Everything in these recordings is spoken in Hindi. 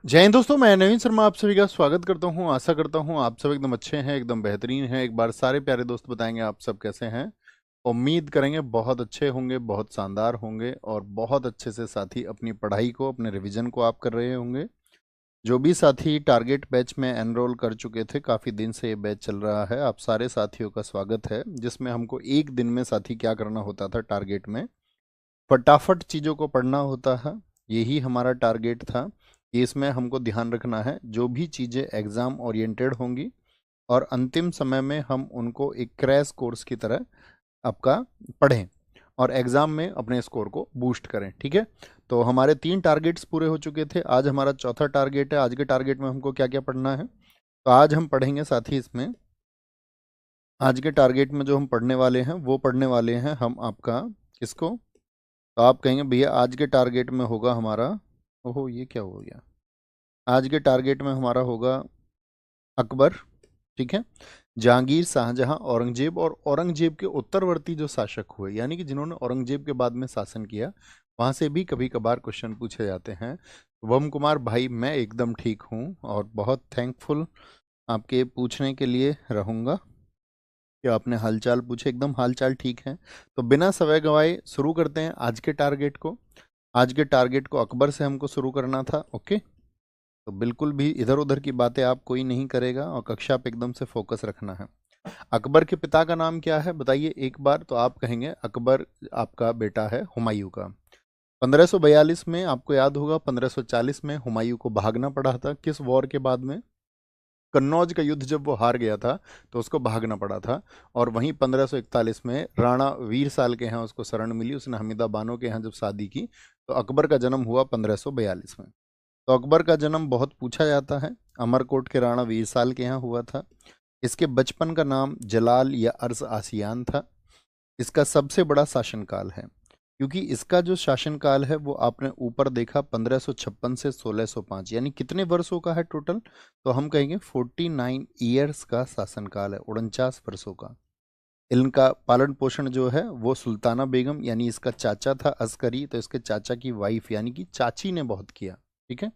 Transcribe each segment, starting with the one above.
जय हिंद दोस्तों, मैं नवीन शर्मा आप सभी का स्वागत करता हूं। आशा करता हूं आप सब एकदम अच्छे हैं, एकदम बेहतरीन हैं। एक बार सारे प्यारे दोस्त बताएंगे आप सब कैसे हैं। उम्मीद करेंगे बहुत अच्छे होंगे, बहुत शानदार होंगे और बहुत अच्छे से साथी अपनी पढ़ाई को, अपने रिवीजन को आप कर रहे होंगे। जो भी साथी टारगेट बैच में एनरोल कर चुके थे, काफ़ी दिन से ये बैच चल रहा है, आप सारे साथियों का स्वागत है। जिसमें हमको एक दिन में साथी क्या करना होता था टारगेट में, फटाफट चीज़ों को पढ़ना होता है। यही हमारा टारगेट था कि इसमें हमको ध्यान रखना है जो भी चीज़ें एग्ज़ाम ओरिएंटेड होंगी और अंतिम समय में हम उनको एक क्रैश कोर्स की तरह आपका पढ़ें और एग्ज़ाम में अपने स्कोर को बूस्ट करें। ठीक है, तो हमारे 3 टारगेट्स पूरे हो चुके थे। आज हमारा चौथा टारगेट है। आज के टारगेट में हमको क्या क्या पढ़ना है, तो आज हम पढ़ेंगे साथ ही इसमें, आज के टारगेट में जो हम पढ़ने वाले हैं वो पढ़ने वाले हैं हम आपका किसको, तो आप कहेंगे भैया आज के टारगेट में होगा हमारा, ओहो ये क्या हो गया, आज के टारगेट में हमारा होगा अकबर। ठीक है, जहांगीर, शाहजहां, औरंगजेब और औरंगजेब के उत्तरवर्ती जो शासक हुए, यानी कि जिन्होंने औरंगजेब के बाद में शासन किया, वहां से भी कभी कभार क्वेश्चन पूछे जाते हैं। वम कुमार भाई, मैं एकदम ठीक हूँ और बहुत थैंकफुल आपके पूछने के लिए रहूँगा कि आपने हालचाल पूछे। एकदम हालचाल ठीक है। तो बिना समय गंवाए शुरू करते हैं आज के टारगेट को। आज के टारगेट को अकबर से हमको शुरू करना था। ओके, तो बिल्कुल भी इधर उधर की बातें आप कोई नहीं करेगा और कक्षा पे एकदम से फोकस रखना है। अकबर के पिता का नाम क्या है बताइए एक बार, तो आप कहेंगे अकबर आपका बेटा है हुमायूं का। 1542 में आपको याद होगा, 1540 में हुमायूं को भागना पड़ा था किस वॉर के बाद में, कन्नौज का युद्ध जब वो हार गया था तो उसको भागना पड़ा था। और वहीं 1541 में राणा वीर साल के यहाँ उसको शरण मिली, उसने हमीदा बानो के यहाँ जब शादी की, तो अकबर का जन्म हुआ 1542 में। तो अकबर का जन्म बहुत पूछा जाता है। अमरकोट के राणा वीर साल के यहाँ हुआ था। इसके बचपन का नाम जलाल या अर्ज आसियान था। इसका सबसे बड़ा शासनकाल है, क्योंकि इसका जो शासनकाल है वो आपने ऊपर देखा 1556 से 1605, यानी कितने वर्षों का है टोटल, तो हम कहेंगे 49 ईयर्स का शासनकाल है, 49 वर्षों का। इनका पालन पोषण जो है वो सुल्ताना बेगम यानी इसका चाचा था अस्करी, तो इसके चाचा की वाइफ यानी कि चाची ने बहुत किया। ठीक है,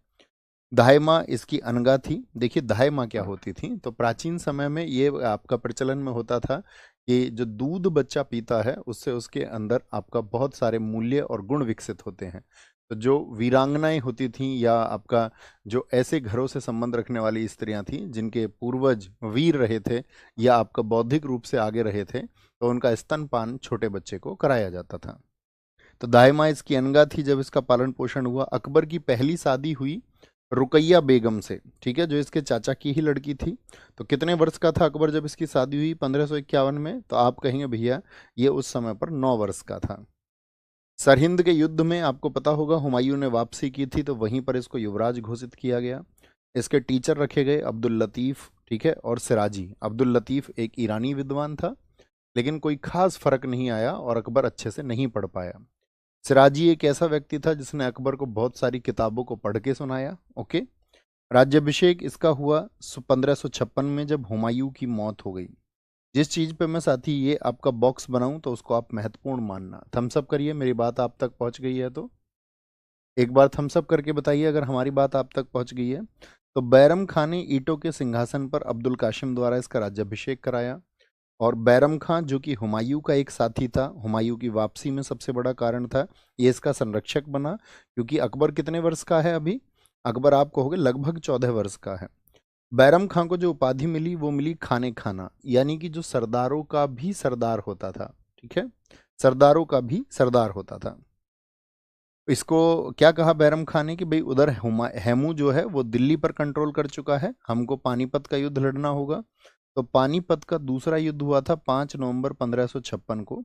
दाई माँ इसकी अनगा थी। देखिए दाई माँ क्या होती थी, तो प्राचीन समय में ये आपका प्रचलन में होता था कि जो दूध बच्चा पीता है उससे उसके अंदर आपका बहुत सारे मूल्य और गुण विकसित होते हैं। तो जो वीरांगनाएं होती थीं या आपका जो ऐसे घरों से संबंध रखने वाली स्त्रियां थीं जिनके पूर्वज वीर रहे थे या आपका बौद्धिक रूप से आगे रहे थे, तो उनका स्तनपान छोटे बच्चे को कराया जाता था। तो दाई माँ इसकी अनगा थी जब इसका पालन पोषण हुआ। अकबर की पहली शादी हुई रुकैया बेगम से, ठीक है, जो इसके चाचा की ही लड़की थी। तो कितने वर्ष का था अकबर जब इसकी शादी हुई 1551 में, तो आप कहेंगे भैया ये उस समय पर 9 वर्ष का था। सरहिंद के युद्ध में आपको पता होगा हुमायूं ने वापसी की थी, तो वहीं पर इसको युवराज घोषित किया गया। इसके टीचर रखे गए अब्दुल लतीफ़, ठीक है, और सिराजी। अब्दुल लतीफ़ एक ईरानी विद्वान था, लेकिन कोई खास फर्क नहीं आया और अकबर अच्छे से नहीं पढ़ पाया। सिराजी एक ऐसा व्यक्ति था जिसने अकबर को बहुत सारी किताबों को पढ़ के सुनाया। ओके, राज्याभिषेक इसका हुआ 1556 में जब हुमायूं की मौत हो गई। जिस चीज पे मैं साथी ये आपका बॉक्स बनाऊं तो उसको आप महत्वपूर्ण मानना। थम्स अप करिए, मेरी बात आप तक पहुंच गई है तो एक बार थम्स अप करके बताइए अगर हमारी बात आप तक पहुंच गई है। तो बैरम खान ने ईटों के सिंहासन पर अब्दुल काशिम द्वारा इसका राज्याभिषेक कराया। और बैरम खां जो कि हुमायूं का एक साथी था, हुमायूं की वापसी में सबसे बड़ा कारण था, ये इसका संरक्षक बना। क्योंकि अकबर कितने वर्ष का है अभी, अकबर आप कहोगे लगभग 14 वर्ष का है। बैरम खां को जो उपाधि मिली वो मिली खाने खाना, यानी कि जो सरदारों का भी सरदार होता था। ठीक है, सरदारों का भी सरदार होता था। इसको क्या कहा बैरम खान ने कि भाई उधर हेमू जो है वो दिल्ली पर कंट्रोल कर चुका है, हमको पानीपत का युद्ध लड़ना होगा। तो पानीपत का दूसरा युद्ध हुआ था 5 नवंबर 1556 को।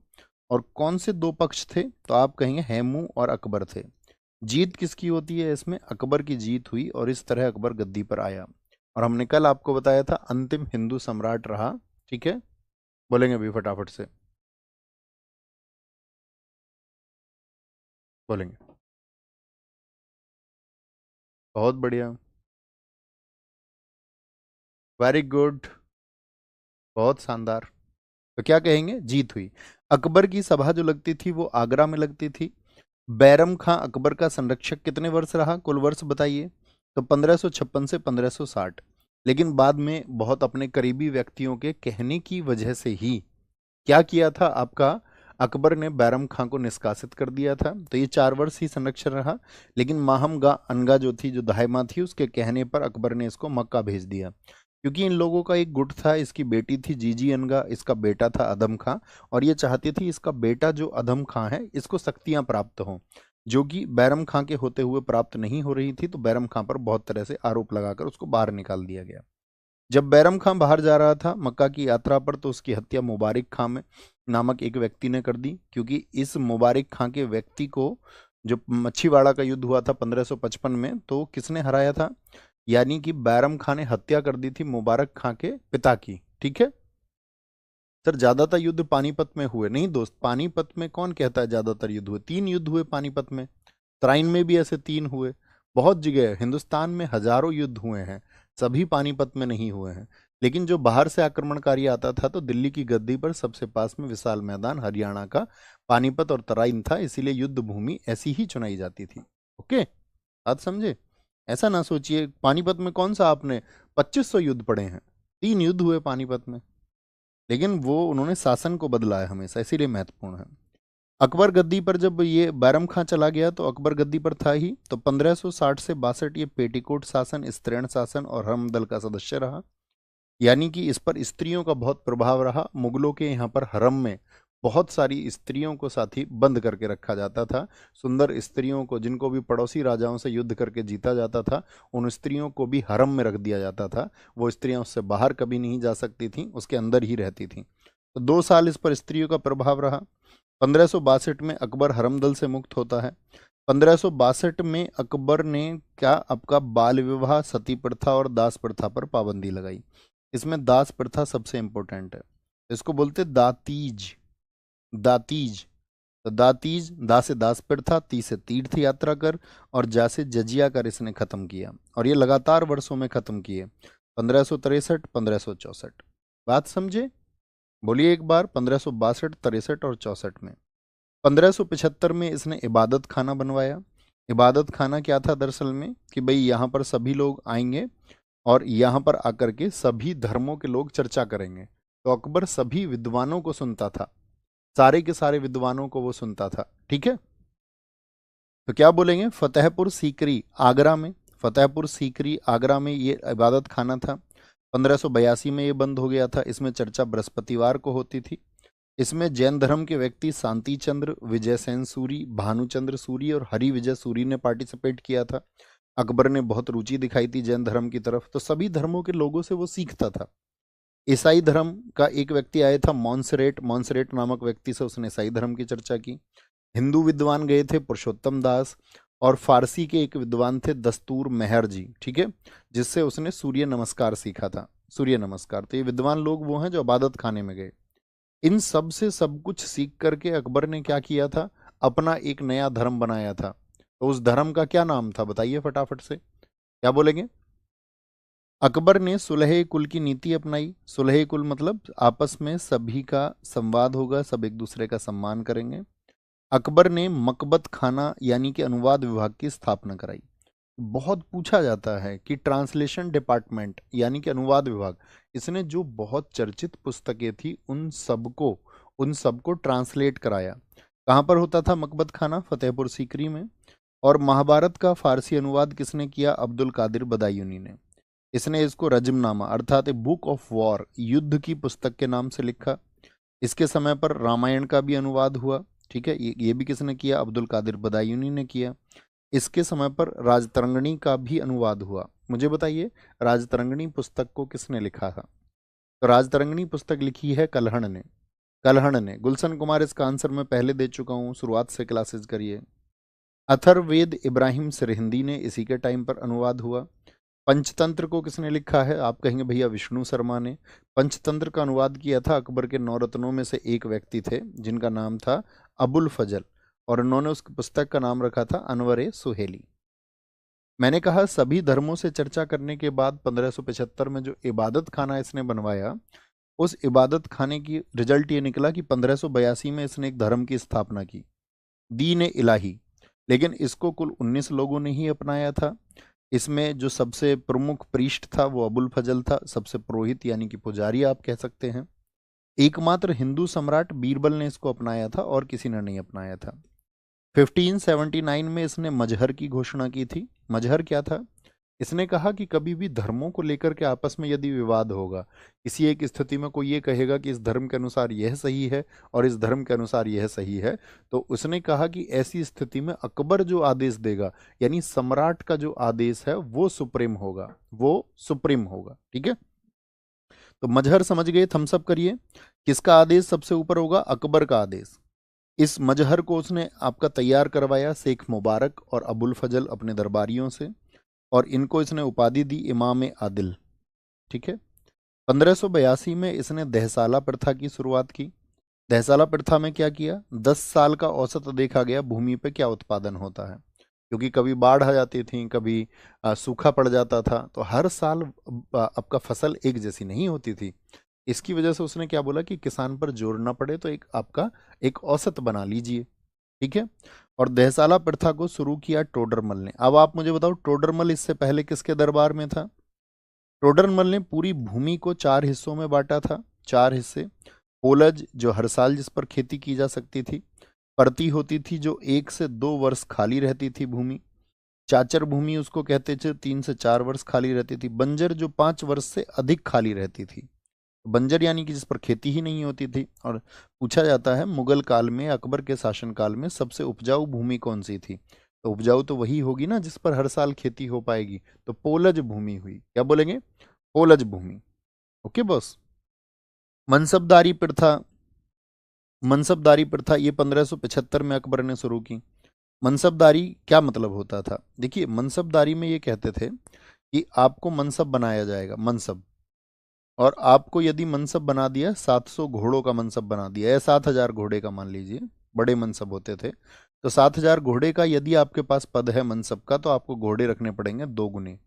और कौन से दो पक्ष थे, तो आप कहेंगे हेमू और अकबर थे। जीत किसकी होती है इसमें, अकबर की जीत हुई और इस तरह अकबर गद्दी पर आया। और हमने कल आपको बताया था अंतिम हिंदू सम्राट रहा। ठीक है, बोलेंगे अभी फटाफट से, बोलेंगे। बहुत बढ़िया, वेरी गुड, बहुत शानदार। तो क्या कहेंगे, जीत हुई। अकबर की सभा जो लगती थी वो आगरा में लगती थी। बैरम खां अकबर का संरक्षक कितने वर्ष रहा, कुल वर्ष बताइए। तो 1556 से 1560। लेकिन बाद में बहुत अपने करीबी व्यक्तियों के कहने की वजह से ही क्या किया था आपका, अकबर ने बैरम खां को निष्कासित कर दिया था। तो ये 4 वर्ष ही संरक्षण रहा। लेकिन माहम अनगा जो थी, जो दाहिमा थी, उसके कहने पर अकबर ने इसको मक्का भेज दिया। क्योंकि इन लोगों का एक गुट था, इसकी बेटी थी जीजी अनगा, इसका बेटा था अदम खां। और ये चाहती थी इसका बेटा जो अदम खां है इसको शक्तियां प्राप्त हों, जो कि बैरम खां के होते हुए प्राप्त नहीं हो रही थी। तो बैरम खां पर बहुत तरह से आरोप लगाकर उसको बाहर निकाल दिया गया। जब बैरम खां बाहर जा रहा था मक्का की यात्रा पर, तो उसकी हत्या मुबारक खां में नामक एक व्यक्ति ने कर दी। क्योंकि इस मुबारक खां के व्यक्ति को, जो मच्छीवाड़ा का युद्ध हुआ था 1555 में, तो किसने हराया था, यानी कि बैरम खां ने हत्या कर दी थी मुबारक खां के पिता की। ठीक है सर, ज्यादातर युद्ध पानीपत में हुए नहीं दोस्त। पानीपत में कौन कहता है ज्यादातर युद्ध हुए? 3 युद्ध हुए पानीपत में। तराइन में भी ऐसे 3 हुए। बहुत जगह हिंदुस्तान में हजारों युद्ध हुए हैं, सभी पानीपत में नहीं हुए हैं। लेकिन जो बाहर से आक्रमणकारी आता था तो दिल्ली की गद्दी पर सबसे पास में विशाल मैदान हरियाणा का पानीपत और तराइन था, इसीलिए युद्ध भूमि ऐसी ही चुनाई जाती थी। ओके, बात समझे? ऐसा ना सोचिए पानीपत में कौन सा आपने 2500 युद्ध पढ़े हैं। 3 युद्ध हुए पानीपत में, लेकिन वो उन्होंने शासन को बदला है हमेशा, इसीलिए महत्वपूर्ण है। अकबर गद्दी पर जब ये बैरम खां चला गया तो अकबर गद्दी पर था ही, तो 1560 से 62 ये पेटीकोट शासन, स्त्रीण शासन और हरम दल का सदस्य रहा। यानी कि इस पर स्त्रियों का बहुत प्रभाव रहा। मुगलों के यहाँ पर हरम में बहुत सारी स्त्रियों को साथ ही बंद करके रखा जाता था। सुंदर स्त्रियों को, जिनको भी पड़ोसी राजाओं से युद्ध करके जीता जाता था, उन स्त्रियों को भी हरम में रख दिया जाता था। वो स्त्रियां उससे बाहर कभी नहीं जा सकती थीं, उसके अंदर ही रहती थीं। तो 2 साल इस पर स्त्रियों का प्रभाव रहा। 1562 में अकबर हरमदल से मुक्त होता है। 1562 में अकबर ने क्या, आपका बाल विवाह, सती प्रथा और दास प्रथा पर पाबंदी लगाई। इसमें दास प्रथा सबसे इंपॉर्टेंट है, इसको बोलते दातीज। दातीज, तो दातीज, दा से दास प्रथा, ती से तीर्थ यात्रा कर, और जा से जजिया कर इसने खत्म किया। और ये लगातार वर्षों में खत्म किए, 1563, 1564। बात समझे? बोलिए एक बार। 1562, 63 और 64 में। 1575 में इसने इबादत खाना बनवाया। इबादत खाना क्या था दरअसल में, कि भाई यहाँ पर सभी लोग आएंगे और यहाँ पर आकर के सभी धर्मों के लोग चर्चा करेंगे। तो अकबर सभी विद्वानों को सुनता था, सारे के सारे विद्वानों को वो सुनता था। ठीक है, तो क्या बोलेंगे, फतेहपुर सीकरी आगरा में, फतेहपुर सीकरी आगरा में ये इबादत खाना था। 1582 में ये बंद हो गया था। इसमें चर्चा बृहस्पतिवार को होती थी। इसमें जैन धर्म के व्यक्ति शांति चंद्र, विजय सेन सूरी, भानुचंद्र सूरी और हरि विजय सूरी ने पार्टिसिपेट किया था। अकबर ने बहुत रुचि दिखाई थी जैन धर्म की तरफ, तो सभी धर्मों के लोगों से वो सीखता था। ईसाई धर्म का एक व्यक्ति आया था मॉन्सरेट, मॉन्सरेट नामक व्यक्ति से उसने ईसाई धर्म की चर्चा की। हिंदू विद्वान गए थे पुरुषोत्तम दास, और फारसी के एक विद्वान थे दस्तूर मेहर जी। ठीक है, जिससे उसने सूर्य नमस्कार सीखा था, सूर्य नमस्कार। तो ये विद्वान लोग वो हैं जो इबादत खाने में गए। इन सब से सब कुछ सीख करके अकबर ने क्या किया था, अपना एक नया धर्म बनाया था। तो उस धर्म का क्या नाम था बताइए फटाफट से, क्या बोलेंगे? अकबर ने सुलह कुल की नीति अपनाई। सुलह कुल मतलब आपस में सभी का संवाद होगा, सब एक दूसरे का सम्मान करेंगे। अकबर ने मकबत खाना यानी कि अनुवाद विभाग की स्थापना कराई। बहुत पूछा जाता है कि ट्रांसलेशन डिपार्टमेंट यानी कि अनुवाद विभाग, इसने जो बहुत चर्चित पुस्तकें थी उन सबको ट्रांसलेट कराया। कहाँ पर होता था मकबत खाना? फतेहपुर सीकरी में। और महाभारत का फारसी अनुवाद किसने किया? अब्दुल कादिर बदायूनी ने। इसने इसको रजमनामा अर्थात ए बुक ऑफ वॉर, युद्ध की पुस्तक के नाम से लिखा। इसके समय पर रामायण का भी अनुवाद हुआ। ठीक है, ये भी किसने किया? अब्दुल कादिर बदायूनी ने किया। इसके समय पर राजतरंगिणी का भी अनुवाद हुआ। मुझे बताइए राजतरंगिणी पुस्तक को किसने लिखा था? तो राजतरंगिणी पुस्तक लिखी है कल्हण ने। कल्हण ने। गुलशन कुमार इसका आंसर मैं पहले दे चुका हूँ, शुरुआत से क्लासेस करिए। अथर्ववेद इब्राहिम सिरहिंदी ने, इसी के टाइम पर अनुवाद हुआ। पंचतंत्र को किसने लिखा है? आप कहेंगे भैया विष्णु शर्मा ने। पंचतंत्र का अनुवाद किया था अकबर के 9 रत्नों में से एक व्यक्ति थे, जिनका नाम था अबुल फजल, और उन्होंने उस पुस्तक का नाम रखा था अनवर सुहेली। मैंने कहा सभी धर्मों से चर्चा करने के बाद 1575 में जो इबादत खाना इसने बनवाया, उस इबादत खाने की रिजल्ट ये निकला कि 1582 में इसने एक धर्म की स्थापना की, दीन इलाही। लेकिन इसको कुल 19 लोगों ने ही अपनाया था। इसमें जो सबसे प्रमुख प्रीस्ट था वो अबुल फजल था, सबसे पुरोहित यानी कि पुजारी आप कह सकते हैं। एकमात्र हिंदू सम्राट बीरबल ने इसको अपनाया था और किसी ने नहीं अपनाया था। 1579 में इसने मजहर की घोषणा की थी। मजहर क्या था? इसने कहा कि कभी भी धर्मों को लेकर के आपस में यदि विवाद होगा, किसी एक स्थिति में कोई ये कहेगा कि इस धर्म के अनुसार यह सही है और इस धर्म के अनुसार यह सही है, तो उसने कहा कि ऐसी स्थिति में अकबर जो आदेश देगा, यानी सम्राट का जो आदेश है वो सुप्रीम होगा, वो सुप्रीम होगा। ठीक है, तो मजहर समझ गए, थम्सअप करिए। किसका आदेश सबसे ऊपर होगा? अकबर का आदेश। इस मजहर को उसने आपका तैयार करवाया शेख मुबारक और अबुल फजल अपने दरबारियों से, और इनको इसने उपाधि दी इमाम आदिल। ठीक है, 1582 में इसने दहसाला प्रथा की शुरुआत की। दहसाला प्रथा में क्या किया? 10 साल का औसत देखा गया भूमि पे क्या उत्पादन होता है, क्योंकि कभी बाढ़ आ जाती थी, कभी सूखा पड़ जाता था, तो हर साल आपका फसल एक जैसी नहीं होती थी। इसकी वजह से उसने क्या बोला कि किसान पर जोर ना पड़े, तो एक आपका एक औसत बना लीजिए। ठीक है, और दहसाला प्रथा को शुरू किया टोडरमल ने। अब आप मुझे बताओ, टोडरमल इससे पहले किसके दरबार में था? टोडरमल ने पूरी भूमि को 4 हिस्सों में बांटा था। 4 हिस्से। पोलज, जो हर साल जिस पर खेती की जा सकती थी। परती होती थी, जो 1 से 2 वर्ष खाली रहती थी भूमि। चाचर भूमि उसको कहते थे, 3 से 4 वर्ष खाली रहती थी। बंजर, जो 5 वर्ष से अधिक खाली रहती थी। बंजर यानी कि जिस पर खेती ही नहीं होती थी। और पूछा जाता है मुगल काल में, अकबर के शासन काल में सबसे उपजाऊ भूमि कौन सी थी? तो उपजाऊ तो वही होगी ना जिस पर हर साल खेती हो पाएगी, तो पोलज भूमि हुई। क्या बोलेंगे? पोलज भूमि। Okay boss. मनसबदारी प्रथा। मनसबदारी प्रथा ये 1575 में अकबर ने शुरू की। मनसबदारी क्या मतलब होता था? देखिए, मनसबदारी में ये कहते थे कि आपको मनसब बनाया जाएगा, मनसब। और आपको यदि मनसब बना दिया, 700 घोड़ों का मनसब बना दिया, या 7,000 घोड़े का मान लीजिए, बड़े मनसब होते थे, तो 7,000 घोड़े का यदि आपके पास पद है मनसब का, तो आपको घोड़े रखने पड़ेंगे 2 गुने,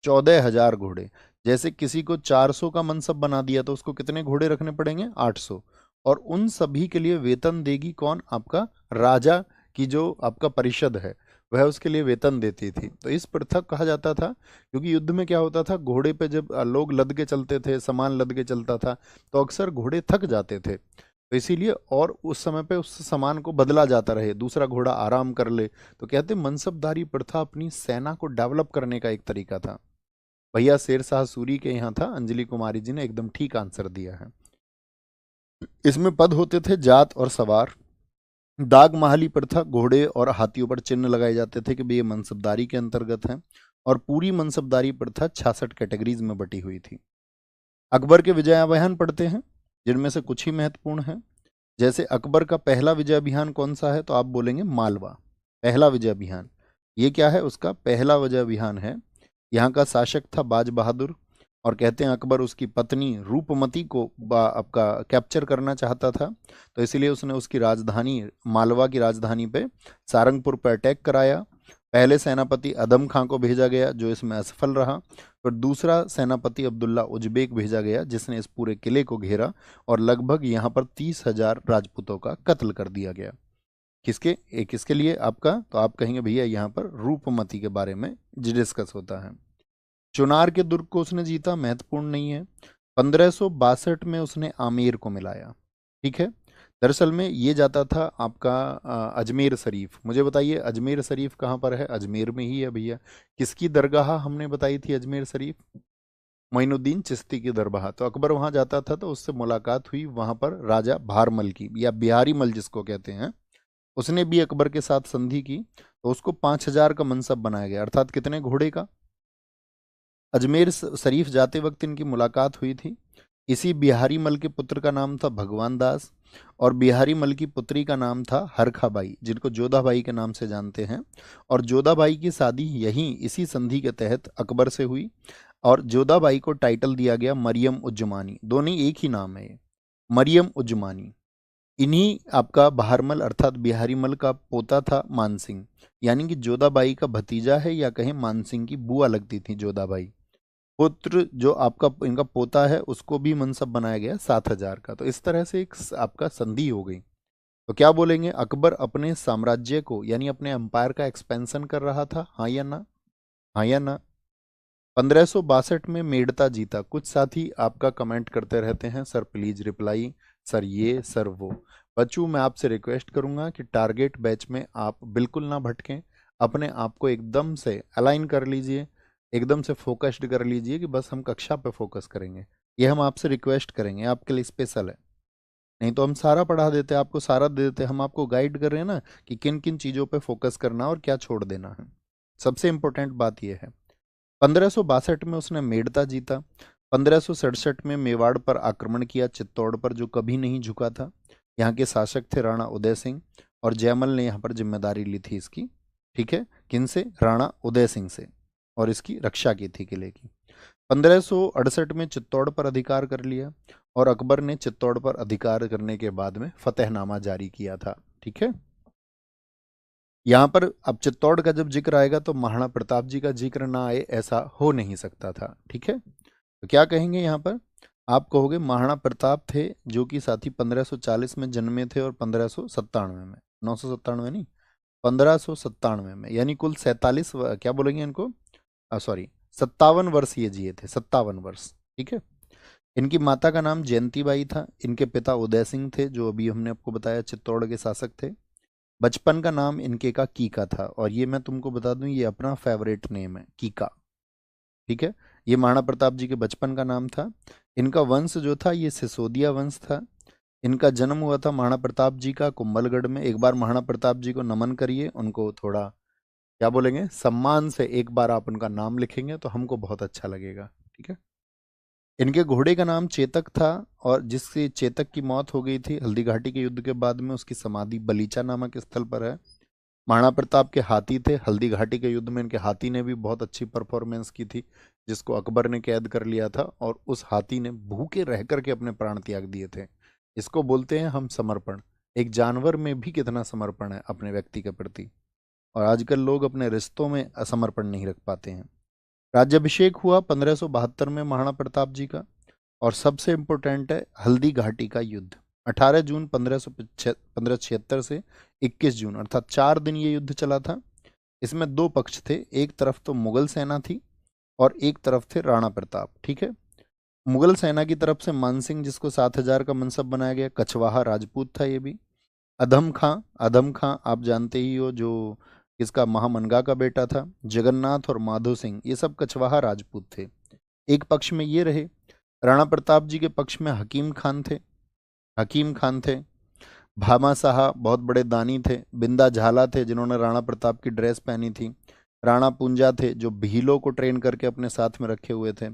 14,000 घोड़े। जैसे किसी को 400 का मनसब बना दिया, तो उसको कितने घोड़े रखने पड़ेंगे? 800। और उन सभी के लिए वेतन देगी कौन? आपका राजा की जो आपका परिषद है, वह उसके लिए वेतन देती थी। तो इस पृथक कहा जाता था, क्योंकि युद्ध में क्या होता था, घोड़े पे जब लोग लद के चलते थे, सामान लद के चलता था, तो अक्सर घोड़े थक जाते थे। तो इसीलिए, और उस समय पे उस सामान को बदला जाता रहे, दूसरा घोड़ा आराम कर ले, तो कहते मनसबदारी प्रथा अपनी सेना को डेवलप करने का एक तरीका था। भैया शेर शाह सूरी के यहाँ था, अंजलि कुमारी जी ने एकदम ठीक आंसर दिया है। इसमें पद होते थे जात और सवार। दाग महाली प्रथा, घोड़े और हाथियों पर चिन्ह लगाए जाते थे कि भाई ये मनसबदारी के अंतर्गत है। और पूरी मनसबदारी प्रथा 66 कैटेगरीज में बटी हुई थी। अकबर के विजयाभियान पढ़ते हैं, जिनमें से कुछ ही महत्वपूर्ण है। जैसे अकबर का पहला विजय अभियान कौन सा है? तो आप बोलेंगे मालवा। पहला विजय अभियान, ये क्या है? उसका पहला विजय अभियान है। यहाँ का शासक था बाज बहादुर, और कहते हैं अकबर उसकी पत्नी रूपमती को आपका कैप्चर करना चाहता था, तो इसीलिए उसने उसकी राजधानी, मालवा की राजधानी पे, सारंगपुर पर अटैक कराया। पहले सेनापति अदम खां को भेजा गया, जो इसमें असफल रहा। फिर दूसरा सेनापति अब्दुल्ला उजबेक भेजा गया, जिसने इस पूरे किले को घेरा, और लगभग यहाँ पर 30,000 राजपूतों का कत्ल कर दिया गया। किसके लिए आपका? तो आप कहेंगे भैया यहाँ पर रूपमती के बारे में डिस्कस होता है। चुनार के दुर्ग को उसने जीता, महत्वपूर्ण नहीं है। 1562 में उसने आमेर को मिलाया। ठीक है, दरअसल में ये जाता था आपका अजमेर शरीफ। मुझे बताइए अजमेर शरीफ कहाँ पर है? अजमेर में ही है भैया। किसकी दरगाह हमने बताई थी अजमेर शरीफ? मोइनुद्दीन चिश्ती की दरगाह। तो अकबर वहां जाता था, तो उससे मुलाकात हुई वहां पर राजा भारमल की, या बिहारी मल जिसको कहते हैं। उसने भी अकबर के साथ संधि की, तो उसको 5,000 का मनसब बनाया गया, अर्थात कितने घोड़े का? अजमेर शरीफ जाते वक्त इनकी मुलाकात हुई थी। इसी बिहारी मल के पुत्र का नाम था भगवान दास, और बिहारी मल की पुत्री का नाम था हरखाबाई, जिनको जोधाबाई के नाम से जानते हैं। और जोधाबाई की शादी यहीं इसी संधि के तहत अकबर से हुई, और जोधाबाई को टाइटल दिया गया मरियम उज्जमानी। दोनों एक ही नाम है ये, मरियम उज्जमानी। इन्हीं आपका बहारमल अर्थात बिहारी मल का पोता था मानसिंह, यानी कि जोधाबाई का भतीजा है, या कहें मानसिंह की बुआ लगती थी जोधाबाई। पुत्र जो आपका इनका पोता है, उसको भी मनसब बनाया गया 7,000 का। तो इस तरह से एक आपका संधि हो गई। तो क्या बोलेंगे? अकबर अपने साम्राज्य को, यानी अपने एम्पायर का एक्सपेंशन कर रहा था, हाँ या ना? हाँ या ना? 1562 में मेड़ता जीता। कुछ साथी आपका कमेंट करते रहते हैं, सर प्लीज रिप्लाई, सर ये सर वो। बच्चों मैं आपसे रिक्वेस्ट करूंगा कि टारगेट बैच में आप बिल्कुल ना भटकें, अपने आप को एकदम से अलाइन कर लीजिए, एकदम से फोकस्ड कर लीजिए कि बस हम कक्षा पे फोकस करेंगे। ये हम आपसे रिक्वेस्ट करेंगे, आपके लिए स्पेशल है। नहीं तो हम सारा पढ़ा देते, आपको सारा दे देते, हम आपको गाइड कर रहे हैं ना कि किन किन चीज़ों पे फोकस करना और क्या छोड़ देना है। सबसे इंपॉर्टेंट बात यह है। 1562 में उसने मेड़ता जीता। 1567 में मेवाड़ पर आक्रमण किया, चित्तौड़ पर, जो कभी नहीं झुका था। यहाँ के शासक थे राणा उदय सिंह, और जयमल ने यहाँ पर जिम्मेदारी ली थी इसकी। ठीक है, किन से? राणा उदय सिंह से, और इसकी रक्षा की थी किले की। 1568 में चित्तौड़ पर अधिकार कर लिया, और अकबर ने चित्तौड़ पर अधिकार करने के बाद में फतेहनामा जारी किया था। ठीक है, यहाँ पर अब चित्तौड़ का जब जिक्र आएगा तो महाराणा प्रताप जी का जिक्र ना आए ऐसा हो नहीं सकता था। ठीक है, तो क्या कहेंगे यहाँ पर? आप कहोगे महाराणा प्रताप थे जो कि साथी 1540 में जन्मे थे और 1597 में, 997 नहीं, 1597 में, यानी कुल 47, क्या बोलेंगे इनको, सॉरी 57 वर्ष ये जिए थे, 57 वर्ष। ठीक है, इनकी माता का नाम जयंती बाई था, इनके पिता उदय सिंह थे जो अभी हमने आपको बताया चित्तौड़ के शासक थे। बचपन का नाम इनके का कीका था, और ये मैं तुमको बता दूं ये अपना फेवरेट नेम है, कीका। ठीक है, ये महाराणा प्रताप जी के बचपन का नाम था। इनका वंश जो था ये सिसोदिया वंश था। इनका जन्म हुआ था महाराणा प्रताप जी का कुंभलगढ़ में। एक बार महाराणा प्रताप जी को नमन करिए, उनको थोड़ा क्या बोलेंगे, सम्मान से एक बार आप उनका नाम लिखेंगे तो हमको बहुत अच्छा लगेगा। ठीक है, इनके घोड़े का नाम चेतक था, और जिससे चेतक की मौत हो गई थी हल्दी घाटी के युद्ध के बाद में, उसकी समाधि बलीचा नामक स्थल पर है। महाराणा प्रताप के हाथी थे, हल्दी घाटी के युद्ध में इनके हाथी ने भी बहुत अच्छी परफॉर्मेंस की थी, जिसको अकबर ने कैद कर लिया था, और उस हाथी ने भूखे रह करके अपने प्राण त्याग दिए थे। इसको बोलते हैं हम समर्पण। एक जानवर में भी कितना समर्पण है अपने व्यक्ति के प्रति, और आजकल लोग अपने रिश्तों में असमर्पण नहीं रख पाते हैं। राज्याभिषेक हुआ 1572 में महाराणा प्रताप जी का, और सबसे इम्पोर्टेंट है हल्दी घाटी का युद्ध, 18 जून 1576 से 21 जून, अर्थात 4 दिन ये युद्ध चला था। इसमें दो पक्ष थे, एक तरफ तो मुगल सेना थी और एक तरफ थे राणा प्रताप। ठीक है, मुगल सेना की तरफ से मानसिंह, जिसको 7,000 का मनसब बनाया गया, कछवाहा राजपूत था ये भी। अधम खां आप जानते ही हो, जो इसका महामनगा का बेटा था। जगन्नाथ और माधो सिंह, ये सब कछवाहा राजपूत थे। एक पक्ष में ये रहे। राणा प्रताप जी के पक्ष में हकीम खान थे। भामा साहा बहुत बड़े दानी थे। बिंदा झाला थे जिन्होंने राणा प्रताप की ड्रेस पहनी थी। राणा पूंजा थे जो भीलों को ट्रेन करके अपने साथ में रखे हुए थे।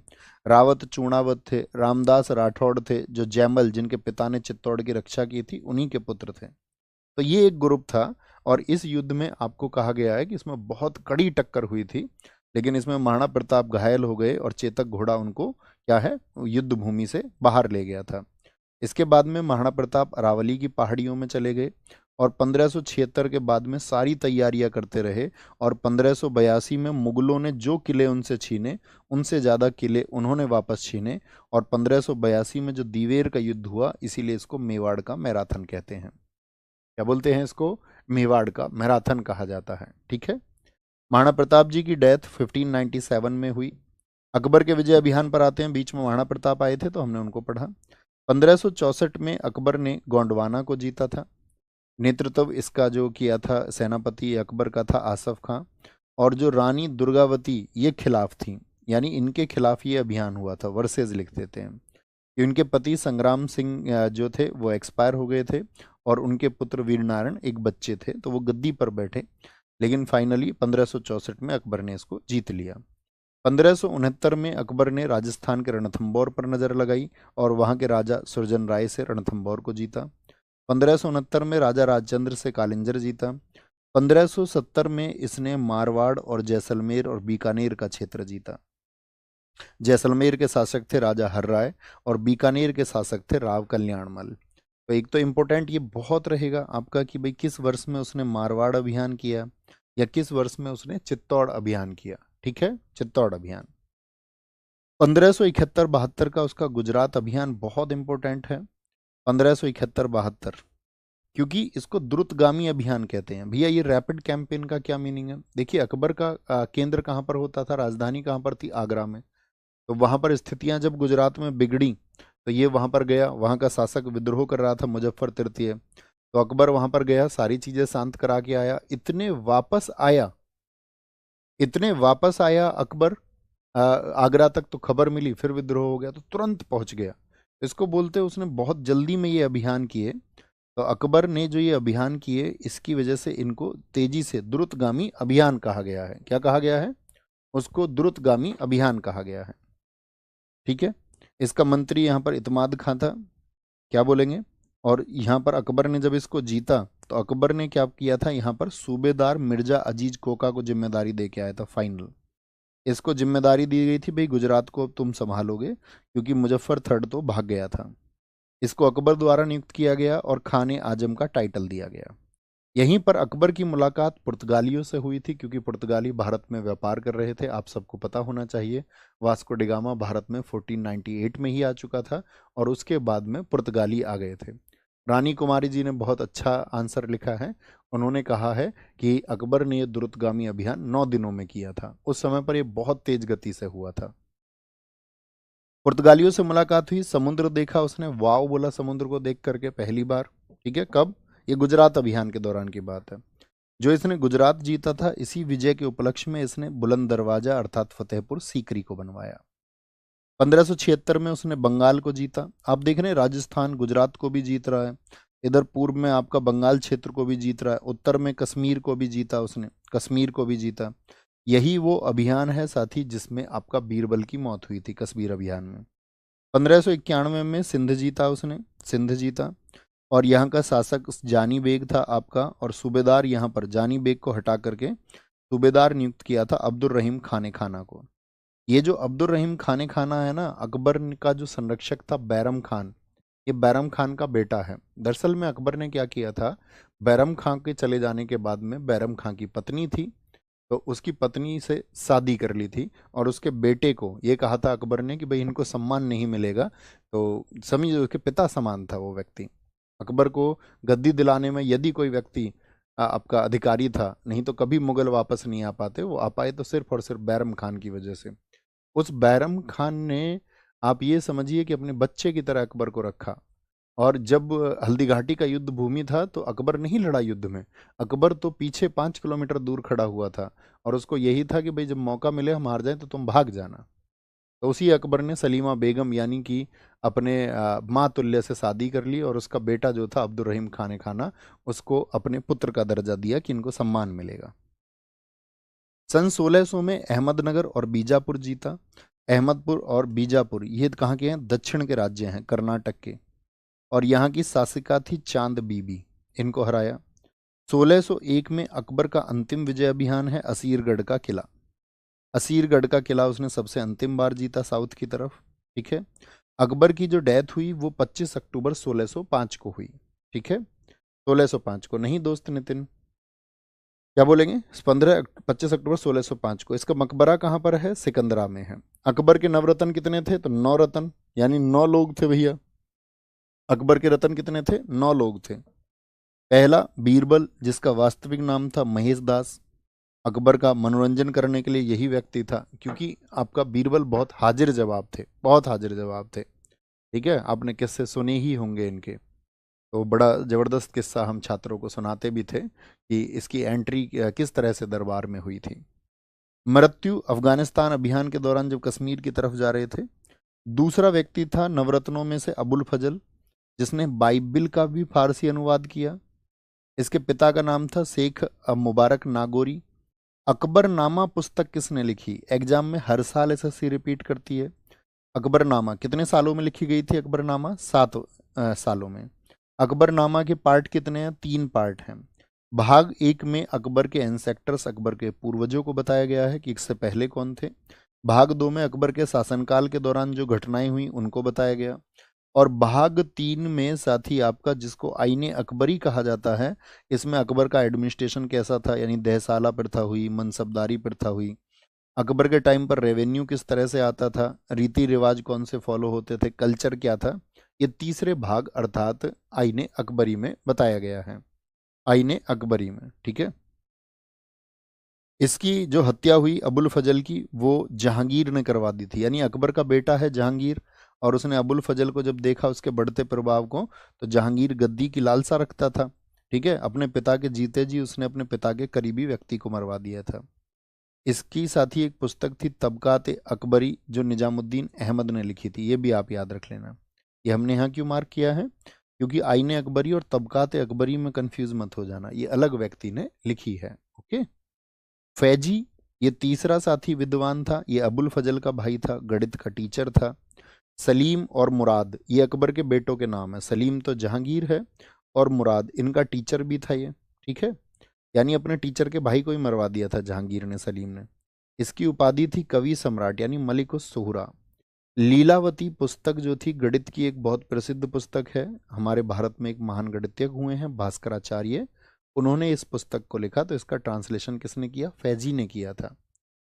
रावत चूणावत थे। रामदास राठौड़ थे जो जैमल, जिनके पिता ने चित्तौड़ की रक्षा की थी, उन्हीं के पुत्र थे। तो ये एक ग्रुप था, और इस युद्ध में आपको कहा गया है कि इसमें बहुत कड़ी टक्कर हुई थी, लेकिन इसमें महाराणा प्रताप घायल हो गए और चेतक घोड़ा उनको क्या है, युद्ध भूमि से बाहर ले गया था। इसके बाद में महाराणा प्रताप अरावली की पहाड़ियों में चले गए, और 1576 के बाद में सारी तैयारियां करते रहे, और 1582 में मुगलों ने जो किले उनसे छीने, उनसे ज़्यादा किले उन्होंने वापस छीने, और 1582 में जो दीवेर का युद्ध हुआ, इसीलिए इसको मेवाड़ का मैराथन कहते हैं। क्या बोलते हैं इसको? मेवाड़ का मैराथन कहा जाता है। ठीक है, महाराणा प्रताप जी की डेथ 1597 में हुई। अकबर के विजय अभियान पर आते हैं, बीच में महाराणा प्रताप आए थे तो हमने उनको पढ़ा। 1564 में अकबर ने गोंडवाना को जीता था। नेतृत्व इसका जो किया था सेनापति अकबर का था आसफ खां, और जो रानी दुर्गावती ये खिलाफ थी, यानी इनके खिलाफ ये अभियान हुआ था, वर्सेज लिख देते हैं। इनके पति संग्राम सिंह जो थे वो एक्सपायर हो गए थे, और उनके पुत्र वीर नारायण एक बच्चे थे, तो वो गद्दी पर बैठे, लेकिन फाइनली 1564 में अकबर ने इसको जीत लिया। 1569 में अकबर ने राजस्थान के रणथंभौर पर नजर लगाई, और वहां के राजा सुरजन राय से रणथंभौर को जीता। 1569 में राजा राजचंद्र से कालिंजर जीता। 1570 में इसने मारवाड़ और जैसलमेर और बीकानेर का क्षेत्र जीता। जैसलमेर के शासक थे राजा हर्राय, और बीकानेर के शासक थे राव कल्याणमल। तो एक तो इम्पोर्टेंट ये बहुत रहेगा आपका कि भाई किस वर्ष में उसने मारवाड़ अभियान किया, या किस वर्ष में उसने चित्तौड़ अभियान किया। ठीक है, चित्तौड़ अभियान 1571-72 का उसका गुजरात अभियान बहुत इंपॉर्टेंट है। 1571-72 क्योंकि इसको द्रुतगामी अभियान कहते हैं। भैया ये रैपिड कैंपेन का क्या मीनिंग है? देखिए अकबर का केंद्र कहाँ पर होता था, राजधानी कहाँ पर थी? आगरा में। तो वहां पर स्थितियां जब गुजरात में बिगड़ी तो ये वहां पर गया, वहां का शासक विद्रोह कर रहा था मुजफ्फर तृतीय, तो अकबर वहां पर गया, सारी चीजें शांत करा के आया। इतने वापस आया अकबर आगरा तक, तो खबर मिली, फिर विद्रोह हो गया, तो तुरंत पहुंच गया। इसको बोलते हैं उसने बहुत जल्दी में ये अभियान किए। तो अकबर ने जो ये अभियान किए, इसकी वजह से इनको तेजी से द्रुतगामी अभियान कहा गया है। क्या कहा गया है? उसको द्रुतगामी अभियान कहा गया है। ठीक है। इसका मंत्री यहाँ पर इत्माद खां था। क्या बोलेंगे? और यहाँ पर अकबर ने जब इसको जीता तो अकबर ने क्या किया था, यहाँ पर सूबेदार मिर्जा अजीज कोका को जिम्मेदारी दे के आया था फाइनल। इसको जिम्मेदारी दी गई थी, भाई गुजरात को अब तुम संभालोगे, क्योंकि मुजफ्फर थर्ड तो भाग गया था। इसको अकबर द्वारा नियुक्त किया गया और खाने आजम का टाइटल दिया गया। यहीं पर अकबर की मुलाकात पुर्तगालियों से हुई थी, क्योंकि पुर्तगाली भारत में व्यापार कर रहे थे। आप सबको पता होना चाहिए, वास्को डिगामा भारत में 1498 में ही आ चुका था और उसके बाद में पुर्तगाली आ गए थे। रानी कुमारी जी ने बहुत अच्छा आंसर लिखा है। उन्होंने कहा है कि अकबर ने यह द्रुतगामी अभियान 9 दिनों में किया था। उस समय पर यह बहुत तेज गति से हुआ था। पुर्तगालियों से मुलाकात हुई, समुद्र देखा उसने, वाव बोला समुद्र को देख करके पहली बार। ठीक है, कब? ये गुजरात अभियान के दौरान की बात है। जो इसने गुजरात जीता था, इसी विजय के उपलक्ष्य में इसने बुलंद दरवाजा अर्थात फतेहपुर सीकरी को बनवाया। 1576 में उसने बंगाल को जीता। आप देख रहे हैं राजस्थान गुजरात को भी जीत रहा है, इधर पूर्व में आपका बंगाल क्षेत्र को भी जीत रहा है, उत्तर में कश्मीर को भी जीता उसने, कश्मीर को भी जीता। यही वो अभियान है साथी जिसमें आपका बीरबल की मौत हुई थी, कश्मीर अभियान में। 1591 में सिंध जीता उसने, सिंध जीता। और यहाँ का शासक जानी बेग था आपका, और सूबेदार यहाँ पर जानी बेग को हटा करके सूबेदार नियुक्त किया था अब्दुल रहीम खाने खाना को। ये जो अब्दुल रहीम खाने खाना है ना, अकबर का जो संरक्षक था बैरम खान, ये बैरम खान का बेटा है। दरअसल में अकबर ने क्या किया था, बैरम खान के चले जाने के बाद में बैरम खान की पत्नी थी, तो उसकी पत्नी से शादी कर ली थी और उसके बेटे को ये कहा था अकबर ने कि भाई इनको सम्मान नहीं मिलेगा। तो समझिए उसके पिता समान था वो व्यक्ति। अकबर को गद्दी दिलाने में यदि कोई व्यक्ति आपका अधिकारी था, नहीं तो कभी मुगल वापस नहीं आ पाते। वो आ पाए तो सिर्फ और सिर्फ बैरम खान की वजह से। उस बैरम खान ने, आप ये समझिए कि अपने बच्चे की तरह अकबर को रखा। और जब हल्दी घाटी का युद्ध भूमि था तो अकबर नहीं लड़ा युद्ध में, अकबर तो पीछे 5 किलोमीटर दूर खड़ा हुआ था और उसको यही था कि भाई जब मौका मिले हम हार जाए तो तुम भाग जाना। तो उसी अकबर ने सलीमा बेगम यानी कि अपने माँ तुल्य से शादी कर ली और उसका बेटा जो था अब्दुल रहीम खाने खाना, उसको अपने पुत्र का दर्जा दिया कि इनको सम्मान मिलेगा। सन 1600 में अहमदनगर और बीजापुर जीता। अहमदपुर और बीजापुर ये कहाँ के हैं? दक्षिण के राज्य हैं, कर्नाटक के। और यहाँ की शासिका थी चांद बीबी, इनको हराया। 1601 में अकबर का अंतिम विजय अभियान है असीरगढ़ का किला। असीरगढ़ का किला उसने सबसे अंतिम बार जीता साउथ की तरफ। ठीक है। अकबर की जो डेथ हुई वो 25 अक्टूबर 1605 को हुई। ठीक है, 1605 को, नहीं दोस्त नितिन, क्या बोलेंगे? 25 अक्टूबर 1605 को। इसका मकबरा कहाँ पर है? सिकंदरा में है। अकबर के नवरत्न कितने थे? तो 9 रत्न, यानी 9 लोग थे भैया। अकबर के रत्न कितने थे? 9 लोग थे। पहला बीरबल, जिसका वास्तविक नाम था महेश दास। अकबर का मनोरंजन करने के लिए यही व्यक्ति था, क्योंकि आपका बीरबल बहुत हाजिर जवाब थे, बहुत हाजिर जवाब थे। ठीक है, आपने किस्से सुने ही होंगे इनके, तो बड़ा जबरदस्त किस्सा हम छात्रों को सुनाते भी थे कि इसकी एंट्री किस तरह से दरबार में हुई थी। मृत्यु अफगानिस्तान अभियान के दौरान जब कश्मीर की तरफ जा रहे थे। दूसरा व्यक्ति था नवरत्नों में से अबुल फजल, जिसने बाइबिल का भी फारसी अनुवाद किया। इसके पिता का नाम था शेख मुबारक नागौरी। अकबरनामा पुस्तक किसने लिखी? एग्जाम में हर साल एसएससी रिपीट करती है। अकबरनामा कितने सालों में लिखी गई थी? अकबरनामा 7 सालों में। अकबरनामा के पार्ट कितने हैं? 3 पार्ट हैं। भाग 1 में अकबर के एंसेक्टर्स, अकबर के पूर्वजों को बताया गया है कि इससे पहले कौन थे। भाग 2 में अकबर के शासनकाल के दौरान जो घटनाएं हुई उनको बताया गया। और भाग 3 में साथी आपका, जिसको आईने अकबरी कहा जाता है, इसमें अकबर का एडमिनिस्ट्रेशन कैसा था, यानी दहसाला प्रथा हुई, मनसबदारी प्रथा हुई, अकबर के टाइम पर रेवेन्यू किस तरह से आता था, रीति रिवाज कौन से फॉलो होते थे, कल्चर क्या था, ये तीसरे भाग अर्थात आईने अकबरी में बताया गया है, आईने अकबरी में। ठीक है, इसकी जो हत्या हुई अबुल फजल की, वो जहांगीर ने करवा दी थी, यानी अकबर का बेटा है जहांगीर, और उसने अबुल फजल को जब देखा उसके बढ़ते प्रभाव को, तो जहांगीर गद्दी की लालसा रखता था। ठीक है, अपने पिता के जीते जी उसने अपने पिता के करीबी व्यक्ति को मरवा दिया था। इसकी साथ ही एक पुस्तक थी तबकात अकबरी, जो निजामुद्दीन अहमद ने लिखी थी, ये भी आप याद रख लेना। ये हमने यहाँ क्यों मार्क किया है, क्योंकि आईने अकबरी और तबकात अकबरी में कंफ्यूज मत हो जाना, ये अलग व्यक्ति ने लिखी है। ओके, फैजी ये तीसरा साथी विद्वान था, ये अबुल फजल का भाई था, गणित का टीचर था। सलीम और मुराद ये अकबर के बेटों के नाम है, सलीम तो जहांगीर है और मुराद इनका टीचर भी था ये। ठीक है, यानी अपने टीचर के भाई को ही मरवा दिया था जहांगीर ने, सलीम ने। इसकी उपाधि थी कवि सम्राट, यानी मलिक उस सुहरा। लीलावती पुस्तक जो थी गणित की एक बहुत प्रसिद्ध पुस्तक है, हमारे भारत में एक महान गणितज्ञ हुए हैं भास्कराचार्य, उन्होंने इस पुस्तक को लिखा, तो इसका ट्रांसलेशन किसने किया, फैजी ने किया था,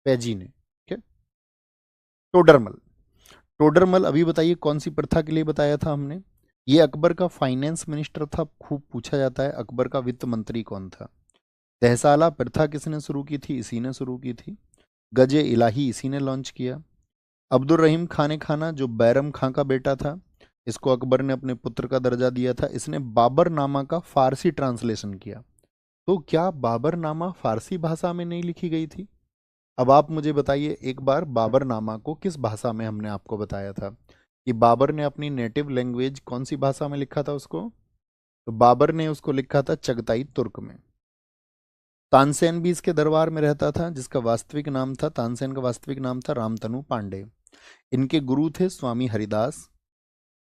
फैजी ने। ठीक है, टोडरमल, टोडरमल अभी बताइए कौन सी प्रथा के लिए बताया था हमने, ये अकबर का फाइनेंस मिनिस्टर था, खूब पूछा जाता है अकबर का वित्त मंत्री कौन था। तहसाला प्रथा किसने शुरू की थी, इसी ने शुरू की थी। गजे इलाही इसी ने लॉन्च किया। अब्दुल रहीम खान खाना जो बैरम खां का बेटा था, इसको अकबर ने अपने पुत्र का दर्जा दिया था, इसने बाबर नामा का फारसी ट्रांसलेशन किया। तो क्या बाबर नामा फारसी भाषा में नहीं लिखी गई थी? अब आप मुझे बताइए एक बार, बाबर नामा को किस भाषा में हमने आपको बताया था कि बाबर ने अपनी नेटिव लैंग्वेज कौन सी भाषा में लिखा था उसको? तो बाबर ने उसको लिखा था चगताई तुर्क में। तानसेन भी इसके दरबार में रहता था, जिसका वास्तविक नाम था, तानसेन का वास्तविक नाम था रामतनु पांडे। इनके गुरु थे स्वामी हरिदास।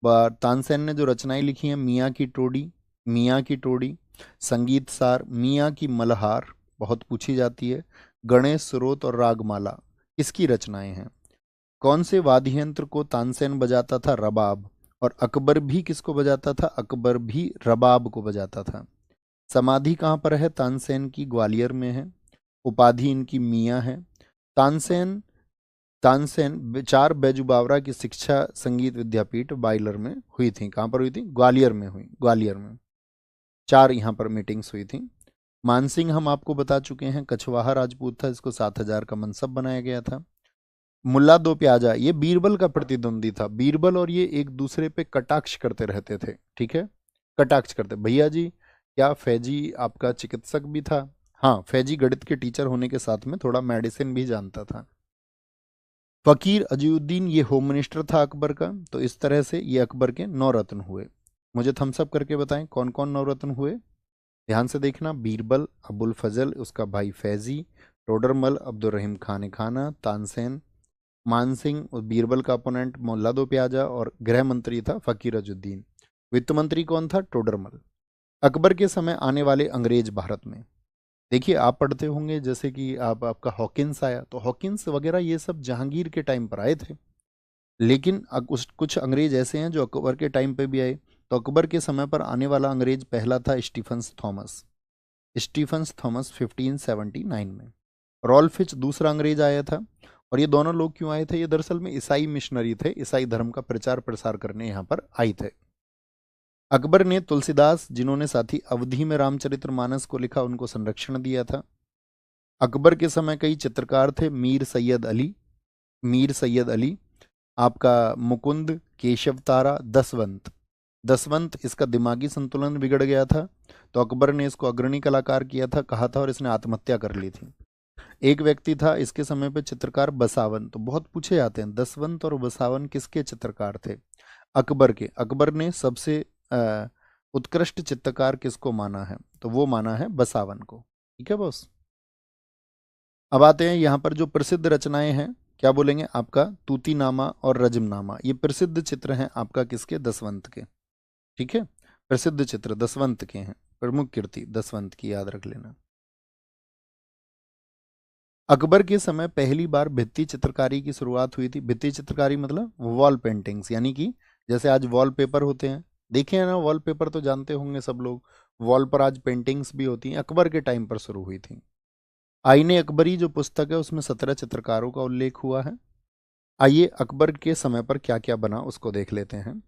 तानसेन ने जो रचनाएं लिखी हैं, मियाँ की टोडी, मियाँ की टोडी, संगीत सार, मियाँ की मल्हार बहुत पूछी जाती है, गणेश स्रोत और रागमाला, किसकी रचनाएं हैं? कौन से वाद्य यंत्र को तानसेन बजाता था? रबाब। और अकबर भी किसको बजाता था? अकबर भी रबाब को बजाता था। समाधि कहाँ पर है तानसेन की? ग्वालियर में है। उपाधि इनकी मियाँ है। तानसेन तानसेन 4 बैजू बावरा की शिक्षा संगीत विद्यापीठ बाइलर में हुई थी। कहाँ पर हुई थी? ग्वालियर में हुई, ग्वालियर में 4 यहाँ पर मीटिंग्स हुई थी। मानसिंह हम आपको बता चुके हैं, कछवाहा राजपूत था, इसको 7,000 का मनसब बनाया गया था। मुल्ला दो प्याजा ये बीरबल का प्रतिद्वंदी था, बीरबल और ये एक दूसरे पे कटाक्ष करते रहते थे। ठीक है, कटाक्ष करते। भैया जी क्या फैजी आपका चिकित्सक भी था? हाँ, फैजी गणित के टीचर होने के साथ में थोड़ा मेडिसिन भी जानता था। फकीर अजीउद्दीन ये होम मिनिस्टर था अकबर का। तो इस तरह से ये अकबर के 9 रत्न हुए। मुझे थम्सअप करके बताएं कौन कौन 9 रत्न हुए। ध्यान से देखना, बीरबल, अबुल फजल, उसका भाई फैजी, टोडरमल, अब्दुल रहीम खान खाना, तानसेन, मानसिंह और बीरबल का अपोनेंट मुल्ला दो प्याजा, और गृह मंत्री था फकीर अजुद्दीन। वित्त मंत्री कौन था? टोडरमल। अकबर के समय आने वाले अंग्रेज भारत में, देखिए आप पढ़ते होंगे जैसे कि आपका हॉकिंस आया, तो हॉकिंस वगैरह ये सब जहांगीर के टाइम पर आए थे, लेकिन कुछ अंग्रेज ऐसे हैं जो अकबर के टाइम पे भी आए। तो अकबर के समय पर आने वाला अंग्रेज पहला था स्टीफन्स थॉमस, स्टीफन्स थॉमस 1579 में। रॉल्फिच दूसरा अंग्रेज आया था। और ये दोनों लोग क्यों आए थे? ये दरअसल में ईसाई मिशनरी थे, ईसाई धर्म का प्रचार प्रसार करने यहाँ पर आए थे। अकबर ने तुलसीदास, जिन्होंने साथी अवधि में रामचरितमानस को लिखा, उनको संरक्षण दिया था। अकबर के समय कई चित्रकार थे, मीर सैयद अली, मीर सैयद अली, आपका मुकुंद, केशव तारा, दसवंत। दसवंत इसका दिमागी संतुलन बिगड़ गया था, तो अकबर ने इसको अग्रणी कलाकार किया था, कहा था, और इसने आत्महत्या कर ली थी। एक व्यक्ति था इसके समय पे चित्रकार बसावन, तो बहुत पूछे जाते हैं दसवंत और बसावन किसके चित्रकार थे? अकबर के। अकबर ने सबसे उत्कृष्ट चित्रकार किसको माना है? तो वो माना है बसावन को। ठीक है बॉस। अब आते हैं यहाँ पर जो प्रसिद्ध रचनाएं हैं, क्या बोलेंगे आपका? तूतीनामा और रजमनामा, ये प्रसिद्ध चित्र हैं आपका किसके? दसवंत के। ठीक है, प्रसिद्ध चित्र दसवंत के हैं, प्रमुख कृति दसवंत की याद रख लेना। अकबर के समय पहली बार भित्ति चित्रकारी की शुरुआत हुई थी। भित्ति चित्रकारी मतलब वॉल पेंटिंग्स, यानी कि जैसे आज वॉलपेपर होते हैं, देखे हैं ना वॉलपेपर, तो जानते होंगे सब लोग, वॉल पर आज पेंटिंग्स भी होती हैं, अकबर के टाइम पर शुरू हुई थी। आईने अकबरी जो पुस्तक है उसमें 17 चित्रकारों का उल्लेख हुआ है। आइए अकबर के समय पर क्या क्या बना उसको देख लेते हैं।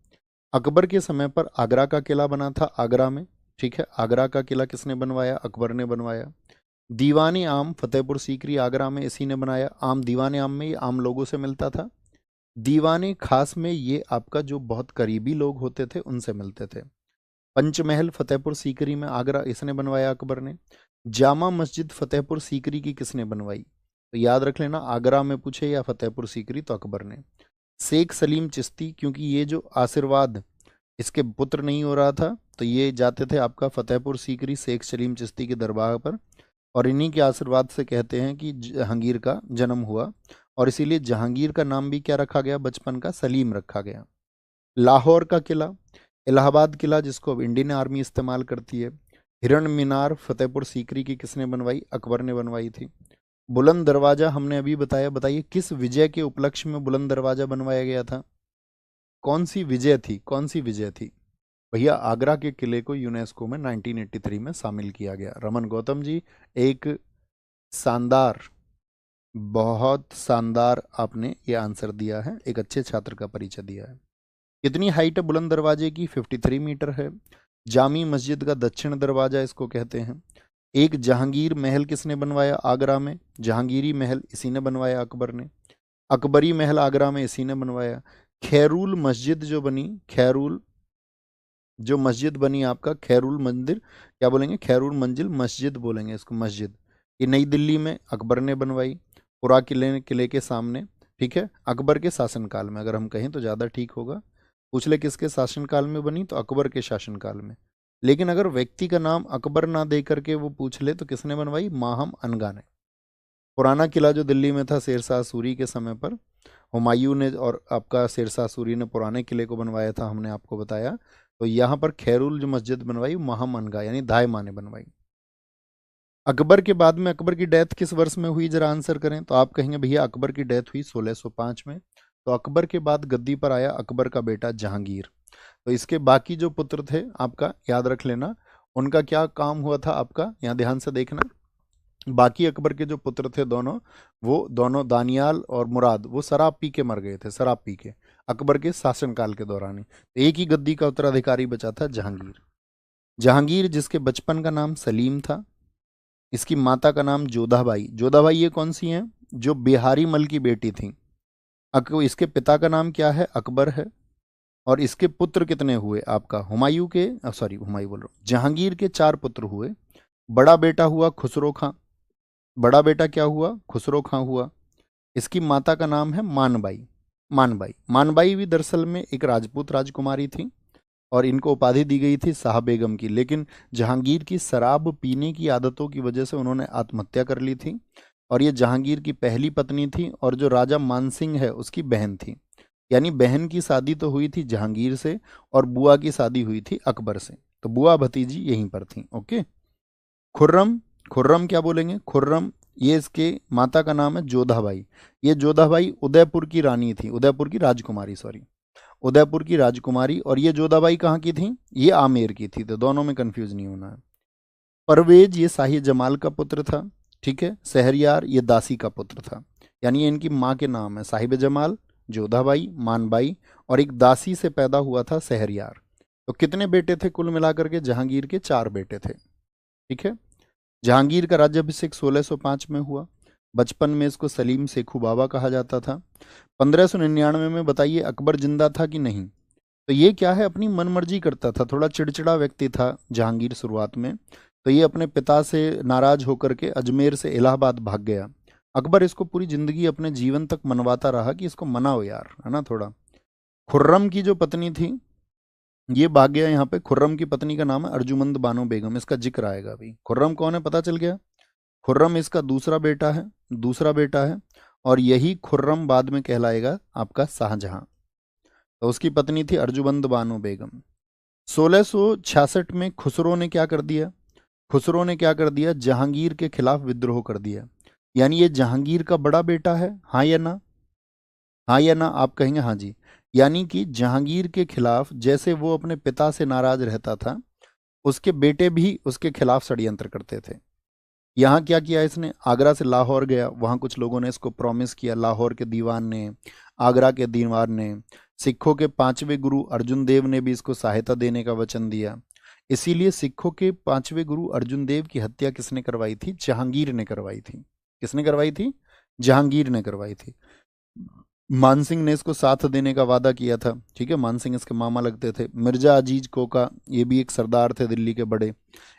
अकबर के समय पर आगरा का किला बना था, आगरा में, ठीक है। आगरा का किला किसने बनवाया? अकबर ने बनवाया। दीवाने आम फतेहपुर सीकरी आगरा में इसी ने बनाया। आम दीवाने आम में ये आम लोगों से मिलता था। दीवाने खास में ये आपका जो बहुत करीबी लोग होते थे उनसे मिलते थे। पंचमहल फतेहपुर सीकरी में आगरा इसने बनवाया अकबर ने। जामा मस्जिद फतेहपुर सीकरी की किसने बनवाई? तो याद रख लेना, आगरा में पूछे या फतेहपुर सीकरी तो अकबर ने। शेख सलीम चिश्ती, क्योंकि ये जो आशीर्वाद इसके पुत्र नहीं हो रहा था तो ये जाते थे आपका फतेहपुर सीकरी शेख सलीम चिश्ती के दरबार पर, और इन्हीं के आशीर्वाद से कहते हैं कि जहांगीर का जन्म हुआ, और इसीलिए जहांगीर का नाम भी क्या रखा गया बचपन का? सलीम रखा गया। लाहौर का किला, इलाहाबाद किला जिसको अब इंडियन आर्मी इस्तेमाल करती है। हिरण मीनार फतेहपुर सीकरी की किसने बनवाई? अकबर ने बनवाई थी। बुलंद दरवाजा हमने अभी बताया, बताइए किस विजय के उपलक्ष्य में बुलंद दरवाजा बनवाया गया था? कौन सी विजय थी? कौन सी विजय थी भैया? आगरा के किले को यूनेस्को में 1983 में शामिल किया गया। रमन गौतम जी, एक शानदार, बहुत शानदार आपने ये आंसर दिया है, एक अच्छे छात्र का परिचय दिया है। कितनी हाइट है बुलंद दरवाजे की? 53 मीटर है। जामी मस्जिद का दक्षिण दरवाजा इसको कहते हैं। एक जहांगीर महल किसने बनवाया आगरा में? जहांगीरी महल इसी ने बनवाया, अकबर ने। अकबरी महल आगरा में इसी ने बनवाया। खैरूल मस्जिद जो बनी, खैरूल जो मस्जिद बनी आपका, खैरूल मंदिर, क्या बोलेंगे? खैरूल मंजिल मस्जिद बोलेंगे इसको, मस्जिद। ये नई दिल्ली में अकबर ने बनवाई, पुरा किले के सामने, ठीक है। अकबर के शासनकाल में, अगर हम कहें तो ज़्यादा ठीक होगा। पूछ ले किसके शासनकाल में बनी, तो अकबर के शासनकाल में। लेकिन अगर व्यक्ति का नाम अकबर ना दे करके वो पूछ ले तो किसने बनवाई? माहम अनगा ने। पुराना किला जो दिल्ली में था शेरशाह सूरी के समय पर, हुमायूं ने और आपका शेरशाह सूरी ने पुराने किले को बनवाया था, हमने आपको बताया। तो यहाँ पर खैरुल जो मस्जिद बनवाई माहम अनगा यानी दाई माँ ने बनवाई। अकबर के बाद में अकबर की डेथ किस वर्ष में हुई, जरा आंसर करें। तो आप कहेंगे भैया अकबर की डेथ हुई 1605 में। तो अकबर के बाद गद्दी पर आया अकबर का बेटा जहांगीर। तो इसके बाकी जो पुत्र थे आपका याद रख लेना, उनका क्या काम हुआ था आपका, यहाँ ध्यान से देखना। बाकी अकबर के जो पुत्र थे दोनों, वो दोनों दानियाल और मुराद, वो शराब पी के मर गए थे, शराब पी के, अकबर के शासनकाल के दौरान ही। तो एक ही गद्दी का उत्तराधिकारी बचा था, जहांगीर। जहांगीर जिसके बचपन का नाम सलीम था, इसकी माता का नाम जोधाबाई। जोधाबाई ये कौन सी हैं? जो बिहारी मल की बेटी थी। इसके पिता का नाम क्या है? अकबर है। और इसके पुत्र कितने हुए आपका? हुमायूं के, सॉरी हुमायूं बोल रहा हूँ, जहांगीर के 4 पुत्र हुए। बड़ा बेटा हुआ खुसरो खां। बड़ा बेटा क्या हुआ? खुसरो खां हुआ। इसकी माता का नाम है मानबाई। मानबाई, मानबाई भी दरअसल में एक राजपूत राजकुमारी थी, और इनको उपाधि दी गई थी शाह बेगम की। लेकिन जहांगीर की शराब पीने की आदतों की वजह से उन्होंने आत्महत्या कर ली थी, और ये जहांगीर की पहली पत्नी थी, और जो राजा मानसिंह है उसकी बहन थी। यानी बहन की शादी तो हुई थी जहांगीर से, और बुआ की शादी हुई थी अकबर से। तो बुआ भतीजी यहीं पर थी, ओके। खुर्रम, खुर्रम क्या बोलेंगे? खुर्रम, ये इसके माता का नाम है जोधाबाई। ये जोधाबाई उदयपुर की रानी थी, उदयपुर की राजकुमारी, सॉरी, उदयपुर की राजकुमारी। और ये जोधाबाई कहाँ की थी? ये आमेर की थी। तो दोनों में कंफ्यूज नहीं होना है। परवेज ये शाही जमाल का पुत्र था, ठीक है। शहरयार ये दासी का पुत्र था। यानी ये इनकी माँ के नाम है, साहिब जमाल, जोधाबाई, मानबाई, और एक दासी से पैदा हुआ था शहरयार। तो कितने बेटे थे कुल मिलाकर के? जहांगीर के 4 बेटे थे, ठीक है। जहांगीर का राज्याभिषेक 1605 में हुआ। बचपन में इसको सलीम शेखू बाबा कहा जाता था। 1599 में बताइए अकबर जिंदा था कि नहीं? तो ये क्या है, अपनी मनमर्जी करता था, थोड़ा चिड़चिड़ा व्यक्ति था जहांगीर शुरुआत में। तो ये अपने पिता से नाराज होकर के अजमेर से इलाहाबाद भाग गया। अकबर इसको पूरी जिंदगी अपने जीवन तक मनवाता रहा कि इसको मनाओ यार, है ना थोड़ा। खुर्रम की जो पत्नी थी ये भाग गया यहाँ पे। खुर्रम की पत्नी का नाम है अर्जुमंद बानो बेगम, इसका जिक्र आएगा अभी। खुर्रम कौन है पता चल गया? खुर्रम इसका दूसरा बेटा है, दूसरा बेटा है। और यही खुर्रम बाद में कहलाएगा आपका शाहजहां। तो उसकी पत्नी थी अर्जुमंद बानो बेगम। 1666 में खुसरो ने क्या कर दिया? खुसरो ने क्या कर दिया? जहांगीर के खिलाफ विद्रोह कर दिया। यानी ये जहांगीर का बड़ा बेटा है, हाँ या ना? हाँ या ना आप कहेंगे हाँ जी। यानी कि जहांगीर के खिलाफ जैसे वो अपने पिता से नाराज रहता था, उसके बेटे भी उसके खिलाफ षड्यंत्र करते थे। यहाँ क्या किया इसने? आगरा से लाहौर गया, वहाँ कुछ लोगों ने इसको प्रॉमिस किया, लाहौर के दीवान ने, आगरा के दीवान ने, सिखों के पांचवें गुरु अर्जुन देव ने भी इसको सहायता देने का वचन दिया। इसीलिए सिखों के पांचवें गुरु अर्जुन देव की हत्या किसने करवाई थी? जहांगीर ने करवाई थी। किसने करवाई थी? जहांगीर ने करवाई थी। मानसिंह ने इसको साथ देने का वादा किया था, ठीक है, मानसिंह इसके मामा लगते थे। मिर्जा अजीज कोका, ये भी एक सरदार थे दिल्ली के बड़े।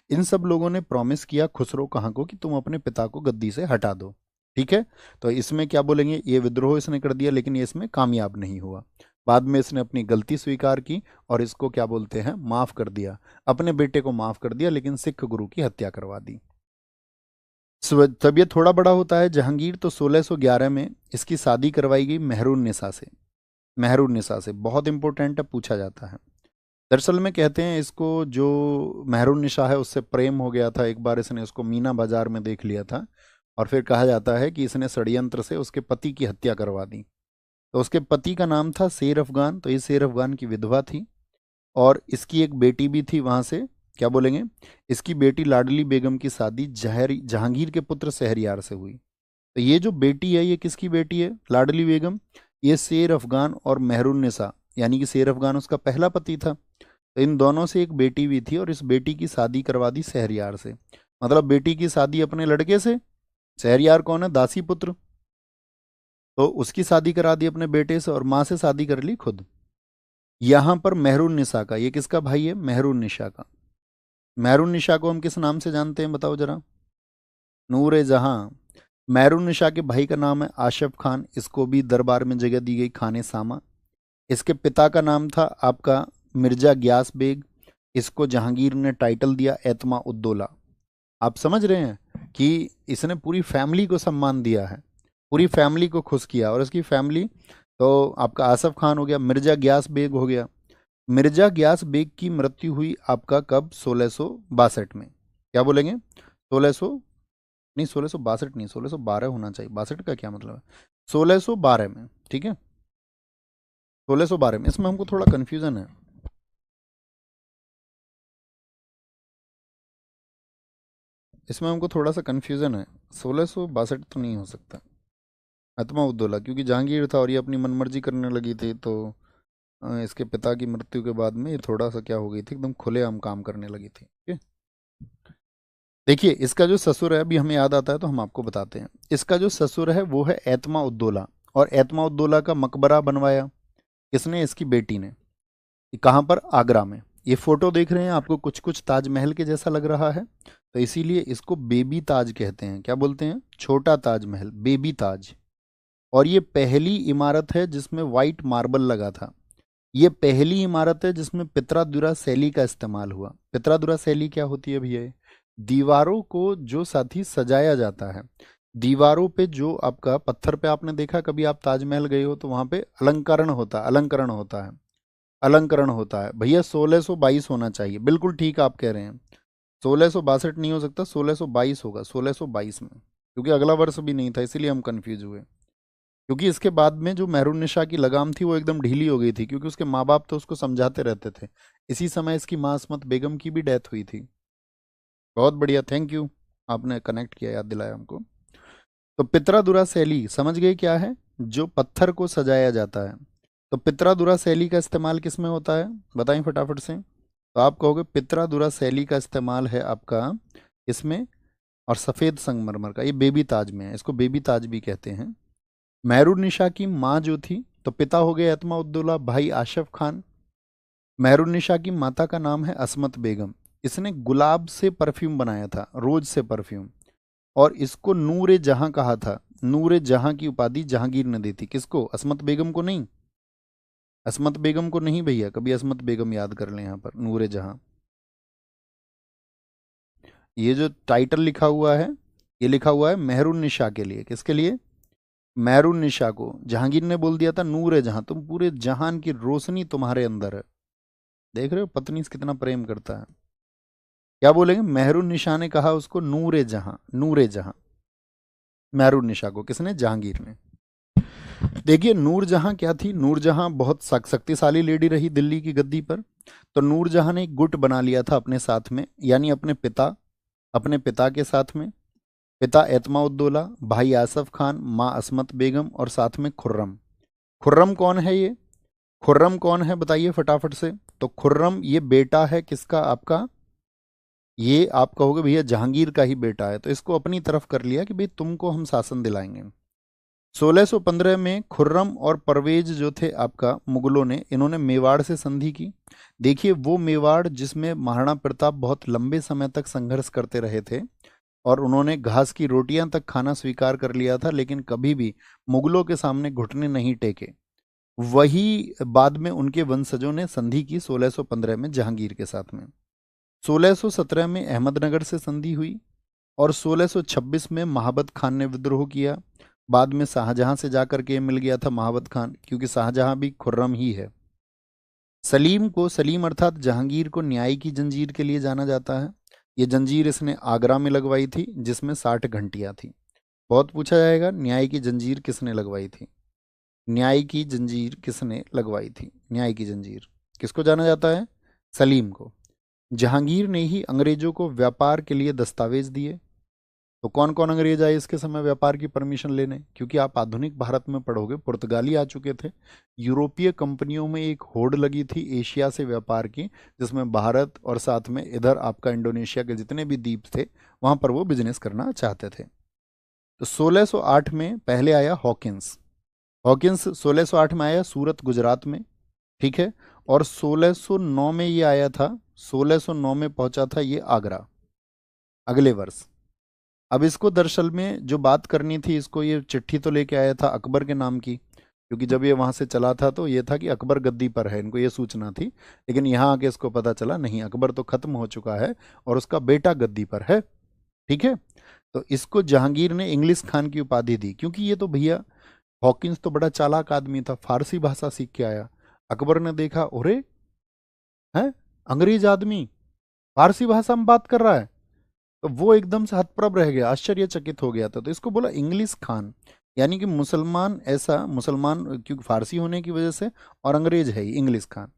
इन सब लोगों ने प्रॉमिस किया खुसरो खां को कि तुम अपने पिता को गद्दी से हटा दो, ठीक है। तो इसमें क्या बोलेंगे, ये विद्रोह इसने कर दिया, लेकिन ये इसमें कामयाब नहीं हुआ। बाद में इसने अपनी गलती स्वीकार की और इसको क्या बोलते हैं, माफ कर दिया। अपने बेटे को माफ कर दिया, लेकिन सिख गुरु की हत्या करवा दी। तब ये थोड़ा बड़ा होता है जहांगीर, तो 1611 में इसकी शादी करवाई गई मेहरुन्निसा से। मेहरुन्निसा से बहुत इंपॉर्टेंट है, पूछा जाता है। दरअसल में कहते हैं इसको, जो मेहरुन्निसा है उससे प्रेम हो गया था। एक बार इसने उसको मीना बाजार में देख लिया था और फिर कहा जाता है कि इसने षड्यंत्र से उसके पति की हत्या करवा दी। तो उसके पति का नाम था शेर अफगान, तो ये शेर अफगान की विधवा थी और इसकी एक बेटी भी थी। वहां से क्या बोलेंगे, इसकी बेटी लाडली बेगम की शादी जहांगीर के पुत्र शहरयार से हुई। तो ये जो बेटी है, ये किसकी बेटी है? लाडली बेगम। ये शेर अफगान और मेहरुन्निसा, यानी कि शेर अफगान उसका पहला पति था। तो इन दोनों से एक बेटी भी थी और इस बेटी की शादी करवा दी शहरयार से। मतलब बेटी की शादी अपने लड़के से। शहरयार कौन है? दासी पुत्र। तो उसकी शादी करा दी अपने बेटे से और माँ से शादी कर ली खुद। यहां पर मेहरुन्निसा का, ये किसका भाई है? मेहरुन्निसा का। मेहरुन्निसा को हम किस नाम से जानते हैं, बताओ जरा? नूर ए जहां। मेहरुन्निसा के भाई का नाम है आशफ खान, इसको भी दरबार में जगह दी गई, खाने सामा। इसके पिता का नाम था आपका मिर्जा ग्यास बेग, इसको जहांगीर ने टाइटल दिया एतमा उद्दौला। आप समझ रहे हैं कि इसने पूरी फैमिली को सम्मान दिया है, पूरी फैमिली को खुश किया। और इसकी फैमिली तो आपका आसफ खान हो गया, मिर्जा ग्यास बेग हो गया। मिर्जा ग्यास बेग की मृत्यु हुई आपका कब? 1662 में। क्या बोलेंगे? 1600 नहीं, 1662 नहीं, 1612 होना चाहिए। 62 का क्या मतलब है? 1612 में, ठीक है, 1612 में। इसमें हमको थोड़ा कंफ्यूजन है। इसमें हमको थोड़ा सा कंफ्यूजन है। 1662 तो नहीं हो सकता अतमा उद्दौला, क्योंकि जहांगीर था और ये अपनी मनमर्जी करने लगी थी। तो इसके पिता की मृत्यु के बाद में ये थोड़ा सा क्या हो गई थी, एकदम खुलेआम काम करने लगी थी, ठीक है। देखिए, इसका जो ससुर है, अभी हमें याद आता है तो हम आपको बताते हैं। इसका जो ससुर है वो है एतमा उद्दौला, और एतमा उद्दौला का मकबरा बनवाया किसने? इसकी बेटी ने। कहाँ पर? आगरा में। ये फोटो देख रहे हैं, आपको कुछ कुछ ताजमहल के जैसा लग रहा है, तो इसीलिए इसको बेबी ताज कहते हैं। क्या बोलते हैं? छोटा ताजमहल, बेबी ताज। और ये पहली इमारत है जिसमें वाइट मार्बल लगा था। ये पहली इमारत है जिसमें पित्रादुरा शैली का इस्तेमाल हुआ। पित्रादुरा शैली क्या होती है भैया? दीवारों को जो साथी सजाया जाता है, दीवारों पे जो आपका पत्थर पे, आपने देखा कभी आप ताजमहल गए हो तो वहां पे अलंकरण होता है, अलंकरण होता है, अलंकरण होता है। भैया 1622 होना चाहिए, बिल्कुल ठीक आप कह रहे हैं। 1662 नहीं हो सकता, 1622 होगा, 1622 में, क्योंकि अगला वर्ष भी नहीं था, इसीलिए हम कंफ्यूज हुए। क्योंकि इसके बाद में जो मेहरुन्निसा की लगाम थी वो एकदम ढीली हो गई थी, क्योंकि उसके माँ बाप तो उसको समझाते रहते थे। इसी समय इसकी माँ अस्मत बेगम की भी डेथ हुई थी। बहुत बढ़िया, थैंक यू, आपने कनेक्ट किया, याद दिलाया हमको। तो पित्रादुरा शैली समझ गए क्या है? जो पत्थर को सजाया जाता है। तो पित्रादुरा शैली का इस्तेमाल किस में होता है, बताएं फटाफट से। तो आप कहोगे पित्रादुरा शैली का इस्तेमाल है आपका इसमें, और सफ़ेद संगमरमर का। ये बेबी ताज में है, इसको बेबी ताज भी कहते हैं। मेहरुन्निसा की माँ जो थी, तो पिता हो गए एतमा उद्दौला, भाई आशफ खान। मेहरुन्निसा की माता का नाम है अस्मत बेगम। इसने गुलाब से परफ्यूम बनाया था, रोज से परफ्यूम, और इसको नूरे जहां कहा था। नूरे जहां की उपाधि जहांगीर ने दी थी। किसको? अस्मत बेगम को नहीं, अस्मत बेगम को नहीं भैया, कभी अस्मत बेगम याद कर लें। यहाँ पर नूरे जहां, ये जो टाइटल लिखा हुआ है, ये लिखा हुआ है मेहरुन्निसा के लिए। किसके लिए? मेहरुन्निसा को। जहांगीर ने बोल दिया था नूरे जहां, तुम पूरे जहान की रोशनी तुम्हारे अंदर है। देख रहे हो पत्नी से कितना प्रेम करता है। क्या बोलेंगे? मेहरुन्निसा ने कहा उसको नूरे जहां, नूरे जहां। मेहरुन्निसा को किसने? जहांगीर ने। देखिए नूरजहां क्या थी? नूरजहां बहुत शक्तिशाली लेडी रही दिल्ली की गद्दी पर। तो नूरजहां ने एक गुट बना लिया था अपने साथ में, यानी अपने पिता के साथ में। पिता एतमा उद्दौला, भाई आसफ खान, माँ अस्मत बेगम और साथ में खुर्रम। खुर्रम कौन है ये? खुर्रम कौन है बताइए फटाफट से। तो खुर्रम ये बेटा है किसका, आपका, ये आप कहोगे भैया जहांगीर का ही बेटा है, तो इसको अपनी तरफ कर लिया कि भाई तुमको हम शासन दिलाएंगे। 1615 में खुर्रम और परवेज जो थे आपका मुगलों ने, इन्होंने मेवाड़ से संधि की। देखिए वो मेवाड़ जिसमें महाराणा प्रताप बहुत लंबे समय तक संघर्ष करते रहे थे और उन्होंने घास की रोटियां तक खाना स्वीकार कर लिया था, लेकिन कभी भी मुगलों के सामने घुटने नहीं टेके। वही बाद में उनके वंशजों ने संधि की 1615 में जहांगीर के साथ में। 1617 में अहमदनगर से संधि हुई और 1626 में महाबत खान ने विद्रोह किया। बाद में शाहजहां से जाकर के मिल गया था महाबत खान, क्योंकि शाहजहां भी खुर्रम ही है। सलीम को, सलीम अर्थात जहांगीर को न्याय की जंजीर के लिए जाना जाता है। ये जंजीर इसने आगरा में लगवाई थी जिसमें 60 घंटियां थी। बहुत पूछा जाएगा न्याय की जंजीर किसने लगवाई थी, न्याय की जंजीर किसने लगवाई थी, न्याय की जंजीर किसको जाना जाता है, सलीम को। जहांगीर ने ही अंग्रेजों को व्यापार के लिए दस्तावेज दिए। तो कौन कौन अंग्रेज आए इसके समय व्यापार की परमिशन लेने, क्योंकि आप आधुनिक भारत में पढ़ोगे पुर्तगाली आ चुके थे। यूरोपीय कंपनियों में एक होड़ लगी थी एशिया से व्यापार की, जिसमें भारत और साथ में इधर आपका इंडोनेशिया के जितने भी द्वीप थे वहां पर वो बिजनेस करना चाहते थे। तो 1608 में पहले आया हॉकिंस। हॉकिंस 1608 में आया सूरत गुजरात में, ठीक है। और 1609 में ये आया था, 1609 में पहुंचा था ये आगरा अगले वर्ष। अब इसको दरअसल में जो बात करनी थी, इसको ये चिट्ठी तो लेके आया था अकबर के नाम की, क्योंकि जब ये वहां से चला था तो ये था कि अकबर गद्दी पर है, इनको ये सूचना थी। लेकिन यहाँ आके इसको पता चला नहीं, अकबर तो खत्म हो चुका है और उसका बेटा गद्दी पर है, ठीक है। तो इसको जहांगीर ने इंग्लिश खान की उपाधि दी, क्योंकि ये तो भैया हॉकिंस तो बड़ा चालाक आदमी था, फारसी भाषा सीख के आया। अकबर ने देखा, अरे है अंग्रेज आदमी फारसी भाषा में बात कर रहा है, तो वो एकदम से हतप्रभ रह गया, आश्चर्यचकित हो गया था। तो इसको बोला इंग्लिश खान, यानी कि मुसलमान, ऐसा मुसलमान क्योंकि फारसी होने की वजह से, और अंग्रेज है ही, इंग्लिश खान।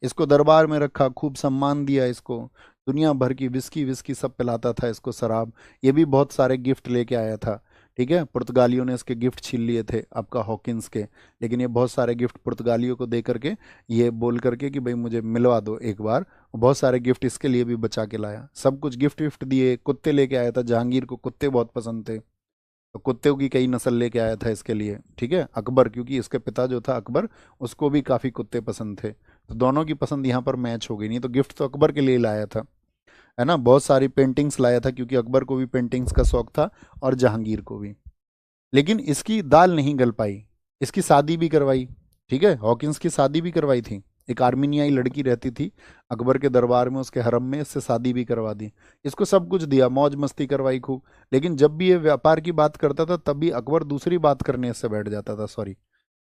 इसको दरबार में रखा, खूब सम्मान दिया इसको, दुनिया भर की विस्की विस्की सब पिलाता था इसको, शराब। ये भी बहुत सारे गिफ्ट लेके आया था, ठीक है। पुर्तगालियों ने इसके गिफ्ट छीन लिए थे आपका हॉकिंस के, लेकिन ये बहुत सारे गिफ्ट पुर्तगालियों को दे करके, ये बोल करके कि भाई मुझे मिलवा दो एक बार, बहुत सारे गिफ्ट इसके लिए भी बचा के लाया, सब कुछ गिफ्ट विफ्ट दिए। कुत्ते लेके आया था, जहांगीर को कुत्ते बहुत पसंद थे, तो कुत्ते की कई नस्ल लेके आया था इसके लिए, ठीक है। अकबर, क्योंकि इसके पिता जो था अकबर, उसको भी काफ़ी कुत्ते पसंद थे, तो दोनों की पसंद यहाँ पर मैच हो गई। नहीं तो गिफ्ट तो अकबर के लिए लाया था, है ना। बहुत सारी पेंटिंग्स लाया था, क्योंकि अकबर को भी पेंटिंग्स का शौक था और जहांगीर को भी। लेकिन इसकी दाल नहीं गल पाई, इसकी शादी भी करवाई, ठीक है। हॉकिंस की शादी भी करवाई थी, एक आर्मीनियाई लड़की रहती थी अकबर के दरबार में, उसके हरम में, इससे शादी भी करवा दी। इसको सब कुछ दिया, मौज मस्ती करवाई खूब। लेकिन जब भी ये व्यापार की बात करता था तब भी अकबर दूसरी बात करने इससे बैठ जाता था, सॉरी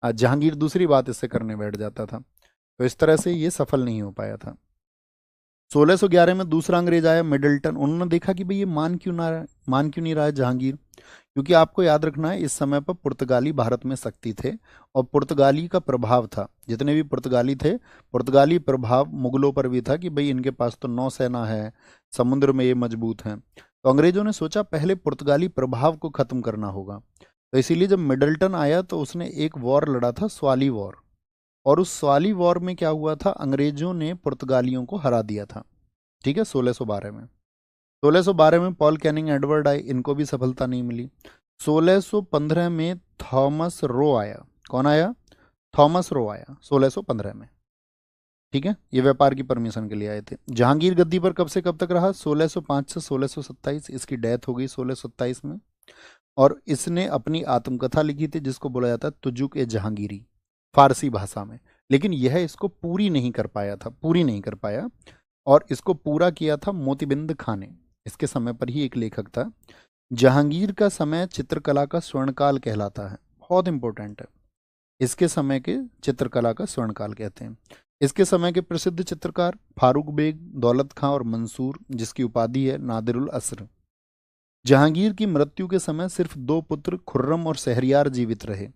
जहांगीर दूसरी बात इससे करने बैठ जाता था। तो इस तरह से ये सफल नहीं हो पाया था। 1611 में दूसरा अंग्रेज आया मिडल्टन। उन्होंने देखा कि भाई ये मान क्यों नहीं रहा है जहांगीर, क्योंकि आपको याद रखना है इस समय पर पुर्तगाली भारत में शक्ति थे और पुर्तगाली का प्रभाव था। जितने भी पुर्तगाली थे, पुर्तगाली प्रभाव मुगलों पर भी था कि भाई इनके पास तो नौसेना है, समुद्र में ये मजबूत हैं। तो अंग्रेजों ने सोचा पहले पुर्तगाली प्रभाव को खत्म करना होगा। तो इसीलिए जब मिडल्टन आया तो उसने एक वॉर लड़ा था, स्वाली वॉर। और उस स्वाली वॉर में क्या हुआ था, अंग्रेजों ने पुर्तगालियों को हरा दिया था, ठीक है, 1612 में। 1612 में पॉल कैनिंग एडवर्ड आए, इनको भी सफलता नहीं मिली। 1615 में थॉमस रो आया। कौन आया, थॉमस रो आया 1615 में, ठीक है। ये व्यापार की परमिशन के लिए आए थे। जहांगीर गद्दी पर कब से कब तक रहा, 1605 से 1627। इसकी डेथ हो गई 1627 में। और इसने अपनी आत्मकथा लिखी थी जिसको बोला जाता है तुजुक ए जहांगीरी, फारसी भाषा में। लेकिन यह इसको पूरी नहीं कर पाया था, पूरी नहीं कर पाया। और इसको पूरा किया था मोतीबिंद खां ने, इसके समय पर ही एक लेखक था। जहांगीर का समय चित्रकला का स्वर्णकाल कहलाता है, बहुत इंपॉर्टेंट है। इसके समय के चित्रकला का स्वर्णकाल कहते हैं। इसके समय के प्रसिद्ध चित्रकार फारूक बेग, दौलत खां और मंसूर, जिसकी उपाधि है नादिरुल असर। जहांगीर की मृत्यु के समय सिर्फ दो पुत्र खुर्रम और शहरयार जीवित रहे,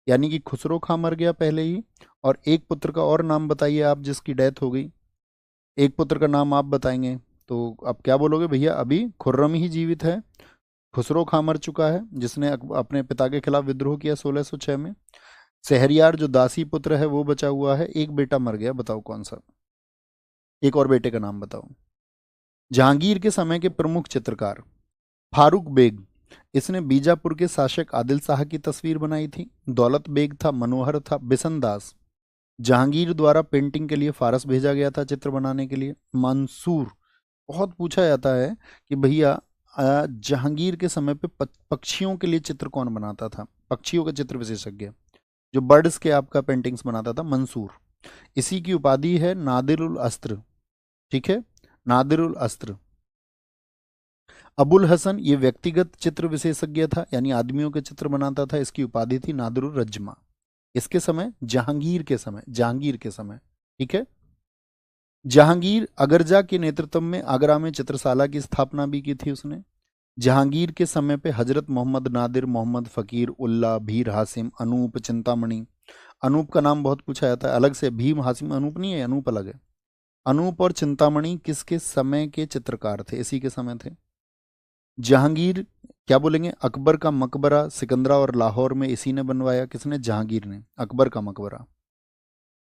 यानी कि खुसरो खां मर गया पहले ही, और एक पुत्र का और नाम बताइए आप जिसकी डेथ हो गई, एक पुत्र का नाम आप बताएंगे तो आप क्या बोलोगे, भैया अभी खुर्रम ही जीवित है, खुसरो खां मर चुका है जिसने अपने पिता के खिलाफ विद्रोह किया 1606 में। शहरयार जो दासी पुत्र है वो बचा हुआ है, एक बेटा मर गया, बताओ कौन सा, एक और बेटे का नाम बताओ। जहांगीर के समय के प्रमुख चित्रकार फारूक बेग, इसने बीजापुर के शासक आदिल शाह की तस्वीर बनाई थी। दौलत बेग था, मनोहर था, बिशन दास। जहांगीर द्वारा पेंटिंग के लिए फारस भेजा गया था चित्र बनाने के लिए। मंसूर, बहुत पूछा जाता है कि भैया जहांगीर के समय पे पक्षियों के लिए चित्र कौन बनाता था, पक्षियों का चित्र विशेषज्ञ जो बर्ड्स के आपका पेंटिंग्स बनाता था, मंसूर। इसी की उपाधि है नादिरुल अस्त्र, ठीक है, नादिरुल अस्त्र। अबुल हसन ये व्यक्तिगत चित्र विशेषज्ञ था, यानी आदमियों के चित्र बनाता था, इसकी उपाधि थी नादिरुल रज्मा। इसके समय जहांगीर के समय, जहांगीर के समय, ठीक है। जहांगीर अगरजा के नेतृत्व में आगरा में चित्रशाला की स्थापना भी की थी उसने। जहांगीर के समय पे हजरत मोहम्मद नादिर, मोहम्मद फकीर उल्ला, भीर हासिम, अनूप, चिंतामणि। अनूप का नाम बहुत पूछा जाता है अलग से, भीम हासिम अनूप नहीं है, अनूप अलग है। अनूप और चिंतामणि किसके समय के चित्रकार थे, इसी के समय थे। जहांगीर क्या बोलेंगे, अकबर का मकबरा सिकंदरा और लाहौर में इसी ने बनवाया, किसने, जहांगीर ने, अकबर का मकबरा।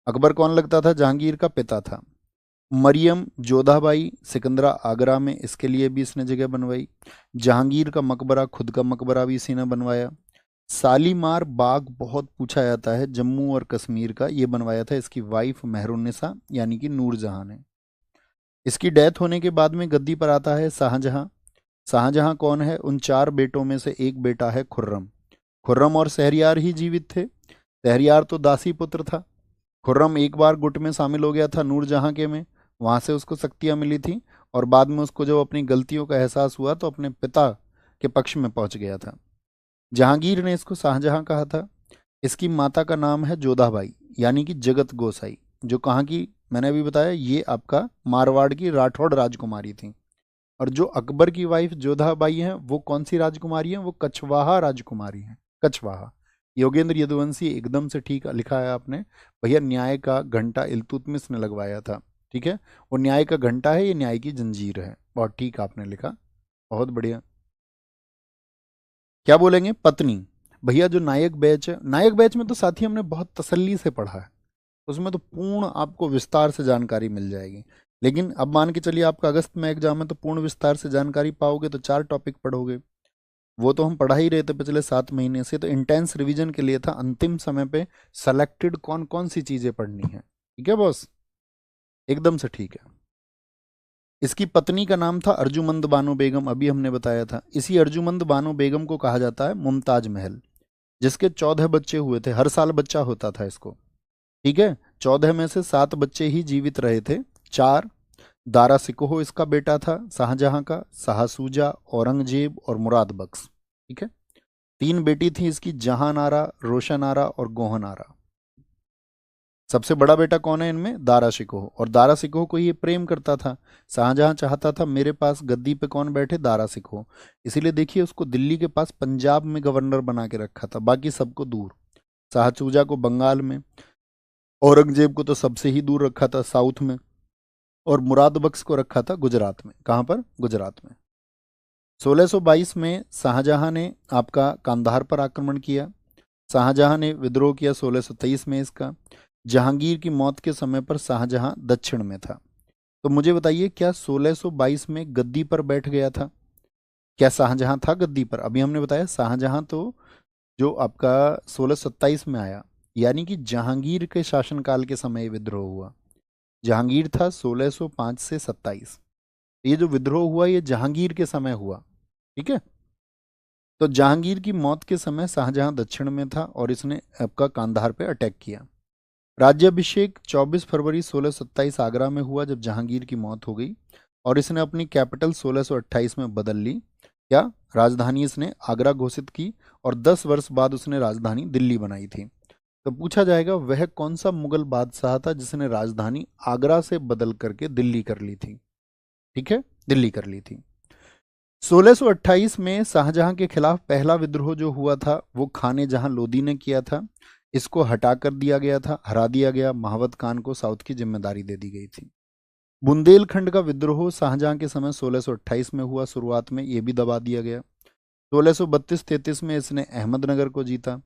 अकबर कौन लगता था, जहांगीर का पिता था। मरियम जोधाबाई सिकंदरा आगरा में, इसके लिए भी इसने जगह बनवाई। जहांगीर का मकबरा, खुद का मकबरा भी इसी ने बनवाया। शालीमार बाग बहुत पूछा जाता है, जम्मू और कश्मीर का, ये बनवाया था इसकी वाइफ मेहरुन्निसा यानी कि नूरजहां ने। इसकी डेथ होने के बाद में गद्दी पर आता है शाहजहां। शाहजहां कौन है, उन चार बेटों में से एक बेटा है खुर्रम। खुर्रम और शहरयार ही जीवित थे, शहरयार तो दासी पुत्र था। खुर्रम एक बार गुट में शामिल हो गया था नूरजहां के में, वहां से उसको शक्तियां मिली थी, और बाद में उसको जब अपनी गलतियों का एहसास हुआ तो अपने पिता के पक्ष में पहुंच गया था। जहांगीर ने इसको शाहजहां कहा था। इसकी माता का नाम है जोधाबाई यानी कि जगत गोसाई, जो कहाँ की, मैंने अभी बताया, ये आपका मारवाड़ की राठौड़ राजकुमारी थी। और जो अकबर की वाइफ जोधाबाई हैं वो कौन सी राजकुमारी हैं, वो कछवाहा राजकुमारी हैं, कछवाहा। योगेंद्र यदुवंशी, एकदम से ठीक लिखा है आपने भैया, न्याय का घंटा इल्तुतमिश ने लगवाया था, ठीक है। वो न्याय का घंटा है, ये न्याय की जंजीर है, बहुत ठीक आपने लिखा, बहुत बढ़िया। क्या बोलेंगे, पत्नी, भैया जो नायक बैच है, नायक बैच में तो साथी हमने बहुत तसल्ली से पढ़ा है, उसमें तो पूर्ण आपको विस्तार से जानकारी मिल जाएगी। लेकिन अब मान के चलिए आपका अगस्त में एग्जाम है, तो पूर्ण विस्तार से जानकारी पाओगे तो 4 टॉपिक पढ़ोगे, वो तो हम पढ़ा ही रहे थे पिछले 7 महीने से। तो इंटेंस रिवीजन के लिए था, अंतिम समय पे सेलेक्टेड कौन कौन सी चीजें पढ़नी है, ठीक है बॉस, एकदम से ठीक है। इसकी पत्नी का नाम था अर्जुमंद बानो बेगम, अभी हमने बताया था। इसी अर्जुमंद बानो बेगम को कहा जाता है मुमताज महल, जिसके 14 बच्चे हुए थे, हर साल बच्चा होता था इसको, ठीक है। 14 में से 7 बच्चे ही जीवित रहे थे, 4 दारा सिकोह इसका बेटा था शाहजहां का, शाहसूजा, औरंगजेब और मुराद बख्श, ठीक है। 3 बेटी थी इसकी, जहां आरा, रोशन आरा और गोहन आरा। सबसे बड़ा बेटा कौन है इनमें, दारा शिकोह, और दारा शिकोह को ये प्रेम करता था। शाहजहां चाहता था मेरे पास गद्दी पे कौन बैठे, दारा शिकोह, इसीलिए देखिए उसको दिल्ली के पास पंजाब में गवर्नर बना के रखा था, बाकी सबको दूर। शाहसूजा को बंगाल में, औरंगजेब को तो सबसे ही दूर रखा था साउथ में, और मुराद बख्श को रखा था गुजरात में। कहाँ पर, गुजरात में। 1622 में शाहजहां ने आपका कांधार पर आक्रमण किया। शाहजहां ने विद्रोह किया 1623 में इसका। जहांगीर की मौत के समय पर शाहजहां दक्षिण में था। तो मुझे बताइए, क्या 1622 में गद्दी पर बैठ गया था, क्या शाहजहां था गद्दी पर, अभी हमने बताया शाहजहां तो जो आपका 1627 में आया, यानी कि जहांगीर के शासनकाल के समय ये विद्रोह हुआ। जहांगीर था 1605 से 27, ये जो विद्रोह हुआ ये जहांगीर के समय हुआ, ठीक है। तो जहांगीर की मौत के समय शाहजहां दक्षिण में था और इसने आपका कांधार पे अटैक किया। राज्याभिषेक 24 फरवरी 1627 आगरा में हुआ जब जहांगीर की मौत हो गई, और इसने अपनी कैपिटल 1628 में बदल ली। क्या, राजधानी इसने आगरा घोषित की, और 10 वर्ष बाद उसने राजधानी दिल्ली बनाई थी। तो पूछा जाएगा वह कौन सा मुगल बादशाह था जिसने राजधानी आगरा से बदल करके दिल्ली कर ली थी, ठीक है, दिल्ली कर ली थी। 1628 में शाहजहां के खिलाफ पहला विद्रोह जो हुआ था वो खाने जहां लोदी ने किया था, इसको हटा कर दिया गया था, हरा दिया गया, महावत खान को साउथ की जिम्मेदारी दे दी गई थी। बुंदेलखंड का विद्रोह शाहजहां के समय 1628 में हुआ, शुरुआत में ये भी दबा दिया गया। 1632-33 में इसने अहमदनगर को जीता।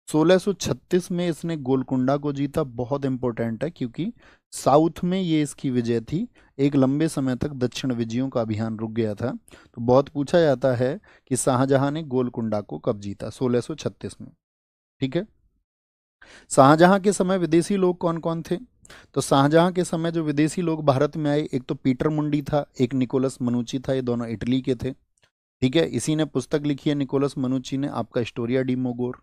1636 में इसने गोलकुंडा को जीता, बहुत इंपॉर्टेंट है क्योंकि साउथ में ये इसकी विजय थी। एक लंबे समय तक दक्षिण विजयों का अभियान रुक गया था। तो बहुत पूछा जाता है कि शाहजहां ने गोलकुंडा को कब जीता, 1636 में। ठीक है। शाहजहां के समय विदेशी लोग कौन कौन थे? तो शाहजहां के समय जो विदेशी लोग भारत में आए, एक तो पीटर मुंडी था, एक निकोलस मनुची था, ये दोनों इटली के थे। ठीक है। इसी ने पुस्तक लिखी है, निकोलस मनुची ने, आपका हिस्टोरिया डी मोगोर।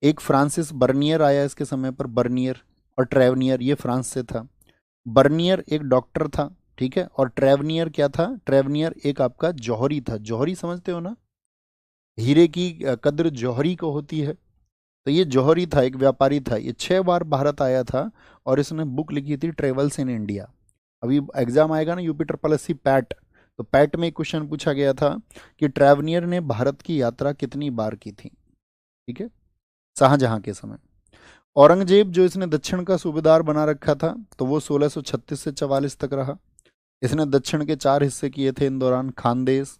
एक फ्रांसिस बर्नियर आया इसके समय पर, बर्नियर और ट्रेवनियर, ये फ्रांस से था। बर्नियर एक डॉक्टर था। ठीक है। और ट्रेवनियर क्या था? ट्रेवनियर एक आपका जौहरी था। जौहरी समझते हो ना, हीरे की कद्र जौहरी को होती है। तो ये जौहरी था, एक व्यापारी था। ये 6 बार भारत आया था और इसने बुक लिखी थी ट्रेवल्स इन इंडिया। अभी एग्जाम आएगा ना UP triple S C PET, तो पैट में एक क्वेश्चन पूछा गया था कि ट्रैवनियर ने भारत की यात्रा कितनी बार की थी। ठीक है। शाहजहां के समय। औरंगजेब जो इसने दक्षिण का सूबेदार बना रखा था, तो वो 1636 से 44 तक रहा। इसने दक्षिण के 4 हिस्से किए थे इन दौरान, खानदेश,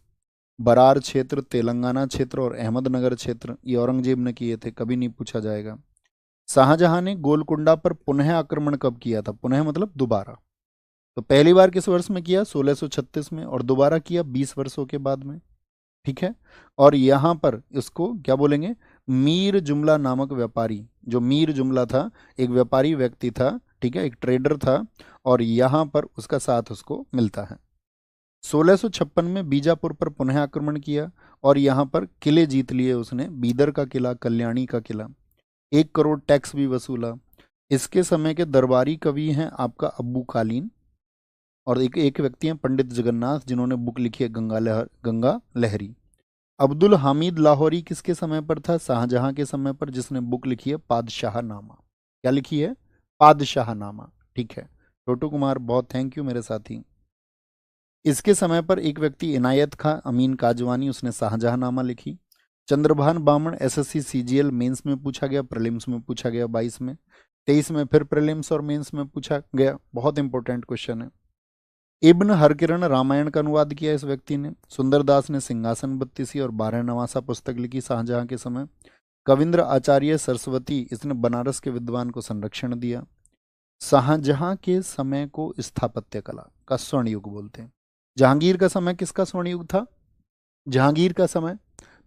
बरार क्षेत्र, तेलंगाना क्षेत्र और अहमदनगर क्षेत्र, ये औरंगजेब ने किए थे, कभी नहीं पूछा जाएगा। शाहजहां ने गोलकुंडा पर पुनः आक्रमण कब किया था? पुनः मतलब दोबारा। तो पहली बार किस वर्ष में किया? 1636 में, और दोबारा किया 20 वर्षों के बाद में। ठीक है। और यहां पर इसको क्या बोलेंगे? मीर जुमला नामक व्यापारी, जो मीर जुमला था, एक व्यापारी व्यक्ति था। ठीक है। एक ट्रेडर था, और यहां पर उसका साथ उसको मिलता है। 1656 में बीजापुर पर पुनः आक्रमण किया और यहाँ पर किले जीत लिए उसने, बीदर का किला, कल्याणी का किला। 1 करोड़ टैक्स भी वसूला। इसके समय के दरबारी कवि हैं आपका अब्बू कालीन, और एक एक व्यक्ति हैं पंडित जगन्नाथ, जिन्होंने बुक लिखी है गंगा लहरी। अब्दुल हामिद लाहौरी किसके समय पर था? शाहजहां के समय पर, जिसने बुक लिखी है पादशाहनामा। क्या लिखी है? पादशाहनामा। ठीक है। छोटू कुमार, बहुत थैंक यू मेरे साथी। इसके समय पर एक व्यक्ति इनायत खां अमीन काजवानी, उसने शाहजहांनामा लिखी। चंद्रभान बामण, एसएससी सीजीएल मेंस में पूछा गया, प्रीलिम्स में पूछा गया 22 में, 23 में फिर प्रीलिम्स और मेंस में पूछा गया, बहुत इंपॉर्टेंट क्वेश्चन है। इब्न हरकिरण रामायण का अनुवाद किया इस व्यक्ति ने। सुंदरदास ने सिंहासन बत्तीसी और 12 नवासा पुस्तक लिखी शाहजहां के समय। कविंद्र आचार्य सरस्वती, इसने बनारस के विद्वान को संरक्षण दिया। शाहजहां के समय को स्थापत्य कला का स्वर्ण युग बोलते हैं। जहांगीर का समय किसका स्वर्ण युग था? जहांगीर का समय,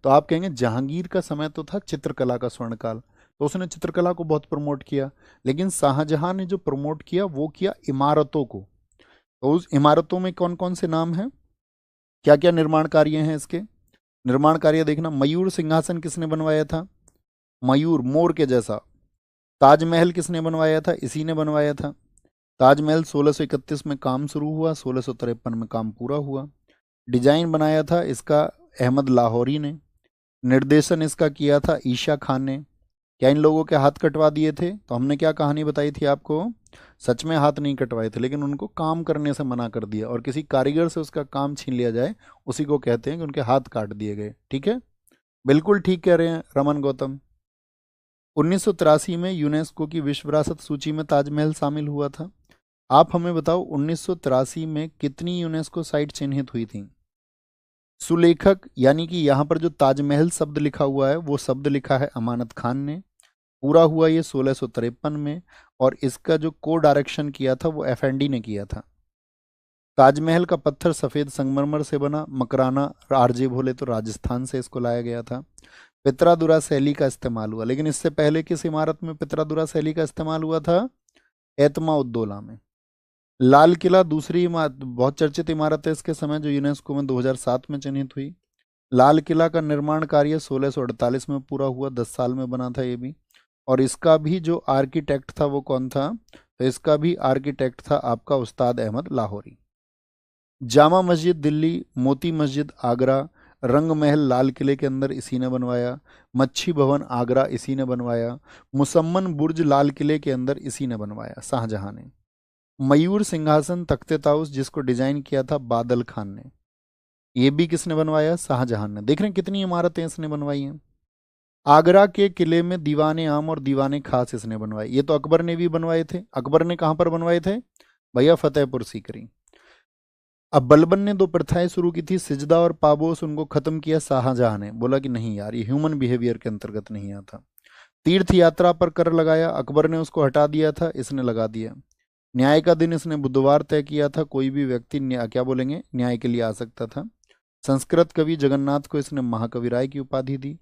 तो आप कहेंगे जहांगीर का समय तो था चित्रकला का स्वर्ण काल, तो उसने चित्रकला को बहुत प्रमोट किया। लेकिन शाहजहां ने जो प्रमोट किया वो किया इमारतों को। तो उस इमारतों में कौन कौन से नाम हैं, क्या क्या निर्माण कार्य हैं इसके? निर्माण कार्य देखना, मयूर सिंहासन किसने बनवाया था? मयूर, मोर के जैसा। ताजमहल किसने बनवाया था? इसी ने बनवाया था। ताजमहल 1631 में काम शुरू हुआ, 1653 में काम पूरा हुआ। डिजाइन बनाया था इसका अहमद लाहौरी ने। निर्देशन इसका किया था ईशा खान ने। क्या इन लोगों के हाथ कटवा दिए थे? तो हमने क्या कहानी बताई थी आपको, सच में हाथ नहीं कटवाए थे, लेकिन उनको काम करने से मना कर दिया, और किसी कारीगर से उसका काम छीन लिया जाए उसी को कहते हैं कि उनके हाथ काट दिए गए। ठीक है। बिल्कुल ठीक कह रहे हैं रमन गौतम। 1983 में यूनेस्को की विश्व विरासत सूची में ताजमहल शामिल हुआ था। आप हमें बताओ 1983 में कितनी यूनेस्को साइट चिन्हित हुई थी? सुलेखक, यानी कि यहाँ पर जो ताजमहल शब्द लिखा हुआ है वो शब्द लिखा है अमानत खान ने। पूरा हुआ ये 1653 में, और इसका जो को डायरेक्शन किया था वो एफएनडी ने किया था। ताजमहल का पत्थर सफ़ेद संगमरमर से बना, मकराना आरजे भोले तो राजस्थान से इसको लाया गया था। पित्रादुरा शैली का इस्तेमाल हुआ, लेकिन इससे पहले किस इमारत में पित्रादुरा शैली का इस्तेमाल हुआ था? एतमा उद्दौला में। लाल किला दूसरी इमारत, बहुत चर्चित इमारत है इसके समय, जो यूनेस्को में 2007 में चिन्हित हुई। लाल किला का निर्माण कार्य 1648 में पूरा हुआ, 10 साल में बना था ये भी। और इसका भी जो आर्किटेक्ट था वो कौन था? तो इसका भी आर्किटेक्ट था आपका उस्ताद अहमद लाहौरी। जामा मस्जिद दिल्ली, मोती मस्जिद आगरा, रंग महल लाल किले के अंदर इसी ने बनवाया। मच्छी भवन आगरा इसी ने बनवाया। मुसम्मन बुर्ज लाल किले के अंदर इसी ने बनवाया, शाहजहां ने। मयूर सिंहासन तख्ते ताउस, जिसको डिजाइन किया था बादल खान ने, ये भी किसने बनवाया? शाहजहां ने। देख रहे हैं कितनी इमारतें इसने बनवाई हैं। आगरा के किले में दीवाने आम और दीवाने खास इसने बनवाए, ये तो अकबर ने भी बनवाए थे। अकबर ने कहाँ पर बनवाए थे भैया? फतेहपुर सीकरी। अब बलबन ने 2 प्रथाएं शुरू की थी, सिजदा और पाबोस, उनको खत्म किया शाहजहां ने, बोला कि नहीं यार ये ह्यूमन बिहेवियर के अंतर्गत नहीं आता। तीर्थ यात्रा पर कर लगाया, अकबर ने उसको हटा दिया था, इसने लगा दिया। न्याय का दिन इसने बुधवार तय किया था, कोई भी व्यक्ति क्या बोलेंगे न्याय के लिए आ सकता था। संस्कृत कवि जगन्नाथ को इसने महाकवि राय की उपाधि दी।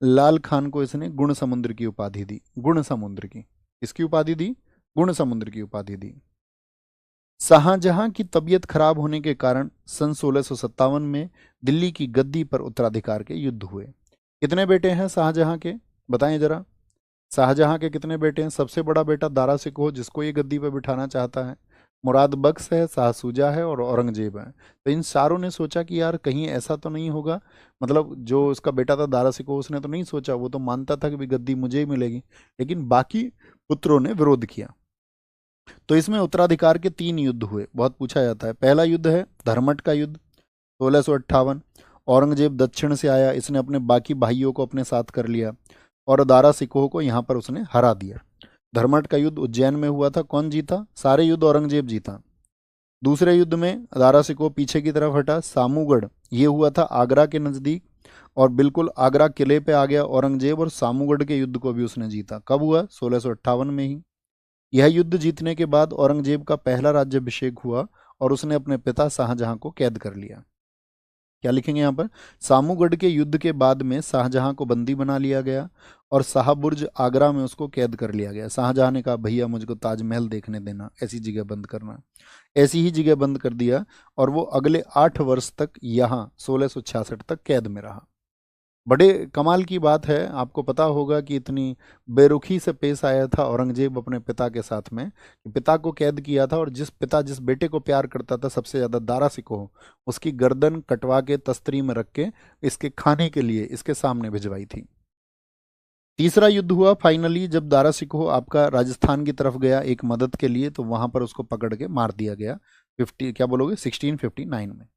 लाल खान को इसने गुण समुद्र की उपाधि दी। गुण समुद्र की, इसकी उपाधि दी, गुण समुद्र की उपाधि दी। शाहजहां की तबीयत खराब होने के कारण सन 1657 में दिल्ली की गद्दी पर उत्तराधिकार के युद्ध हुए। कितने बेटे हैं शाहजहां के, बताएं जरा। शाहजहां के कितने बेटे हैं? सबसे बड़ा बेटा दारा सिकोह, जिसको ये गद्दी पर बिठाना चाहता है, मुराद बख्श है, शाह सूजा है और औरंगजेब है। तो इन चारों ने सोचा कि यार कहीं ऐसा तो नहीं होगा, मतलब जो उसका बेटा था दारा सिकोह, उसने तो नहीं सोचा, वो तो मानता था कि भी गद्दी मुझे ही मिलेगी, लेकिन बाकी पुत्रों ने विरोध किया। तो इसमें उत्तराधिकार के 3 युद्ध हुए, बहुत पूछा जाता है। पहला युद्ध है धर्मट का युद्ध 1658। औरंगजेब दक्षिण से आया, इसने अपने बाकी भाइयों को अपने साथ कर लिया और दारा सिकोह को यहाँ पर उसने हरा दिया। धर्मट का युद्ध उज्जैन में हुआ था। कौन जीता? सारे युद्ध औरंगजेब जीता। दूसरे युद्ध में दारा सिकोह पीछे की तरफ हटा। सामूगढ़ ये हुआ था आगरा के नज़दीक, और बिल्कुल आगरा किले पे आ गया औरंगजेब, और सामूगढ़ के युद्ध को भी उसने जीता। कब हुआ? 1658 में ही। यह युद्ध जीतने के बाद औरंगजेब का पहला राज्याभिषेक हुआ और उसने अपने पिता शाहजहां को कैद कर लिया। क्या लिखेंगे यहाँ पर? सामूगढ़ के युद्ध के बाद में शाहजहां को बंदी बना लिया गया और शाहबुर्ज आगरा में उसको कैद कर लिया गया। शाहजहां ने कहा भैया मुझको ताजमहल देखने देना, ऐसी जगह बंद करना। ऐसी ही जगह बंद कर दिया और वो अगले 8 वर्ष तक यहाँ 1666 तक कैद में रहा। बड़े कमाल की बात है, आपको पता होगा कि इतनी बेरुखी से पेश आया था औरंगजेब अपने पिता के साथ में, कि पिता को कैद किया था और जिस बेटे को प्यार करता था सबसे ज़्यादा, दारा सिकोह, उसकी गर्दन कटवा के तस्तरी में रख के इसके खाने के लिए इसके सामने भिजवाई थी। तीसरा युद्ध हुआ फाइनली जब दारा सिकोह आपका राजस्थान की तरफ गया एक मदद के लिए, तो वहां पर उसको पकड़ के मार दिया गया 1659 में।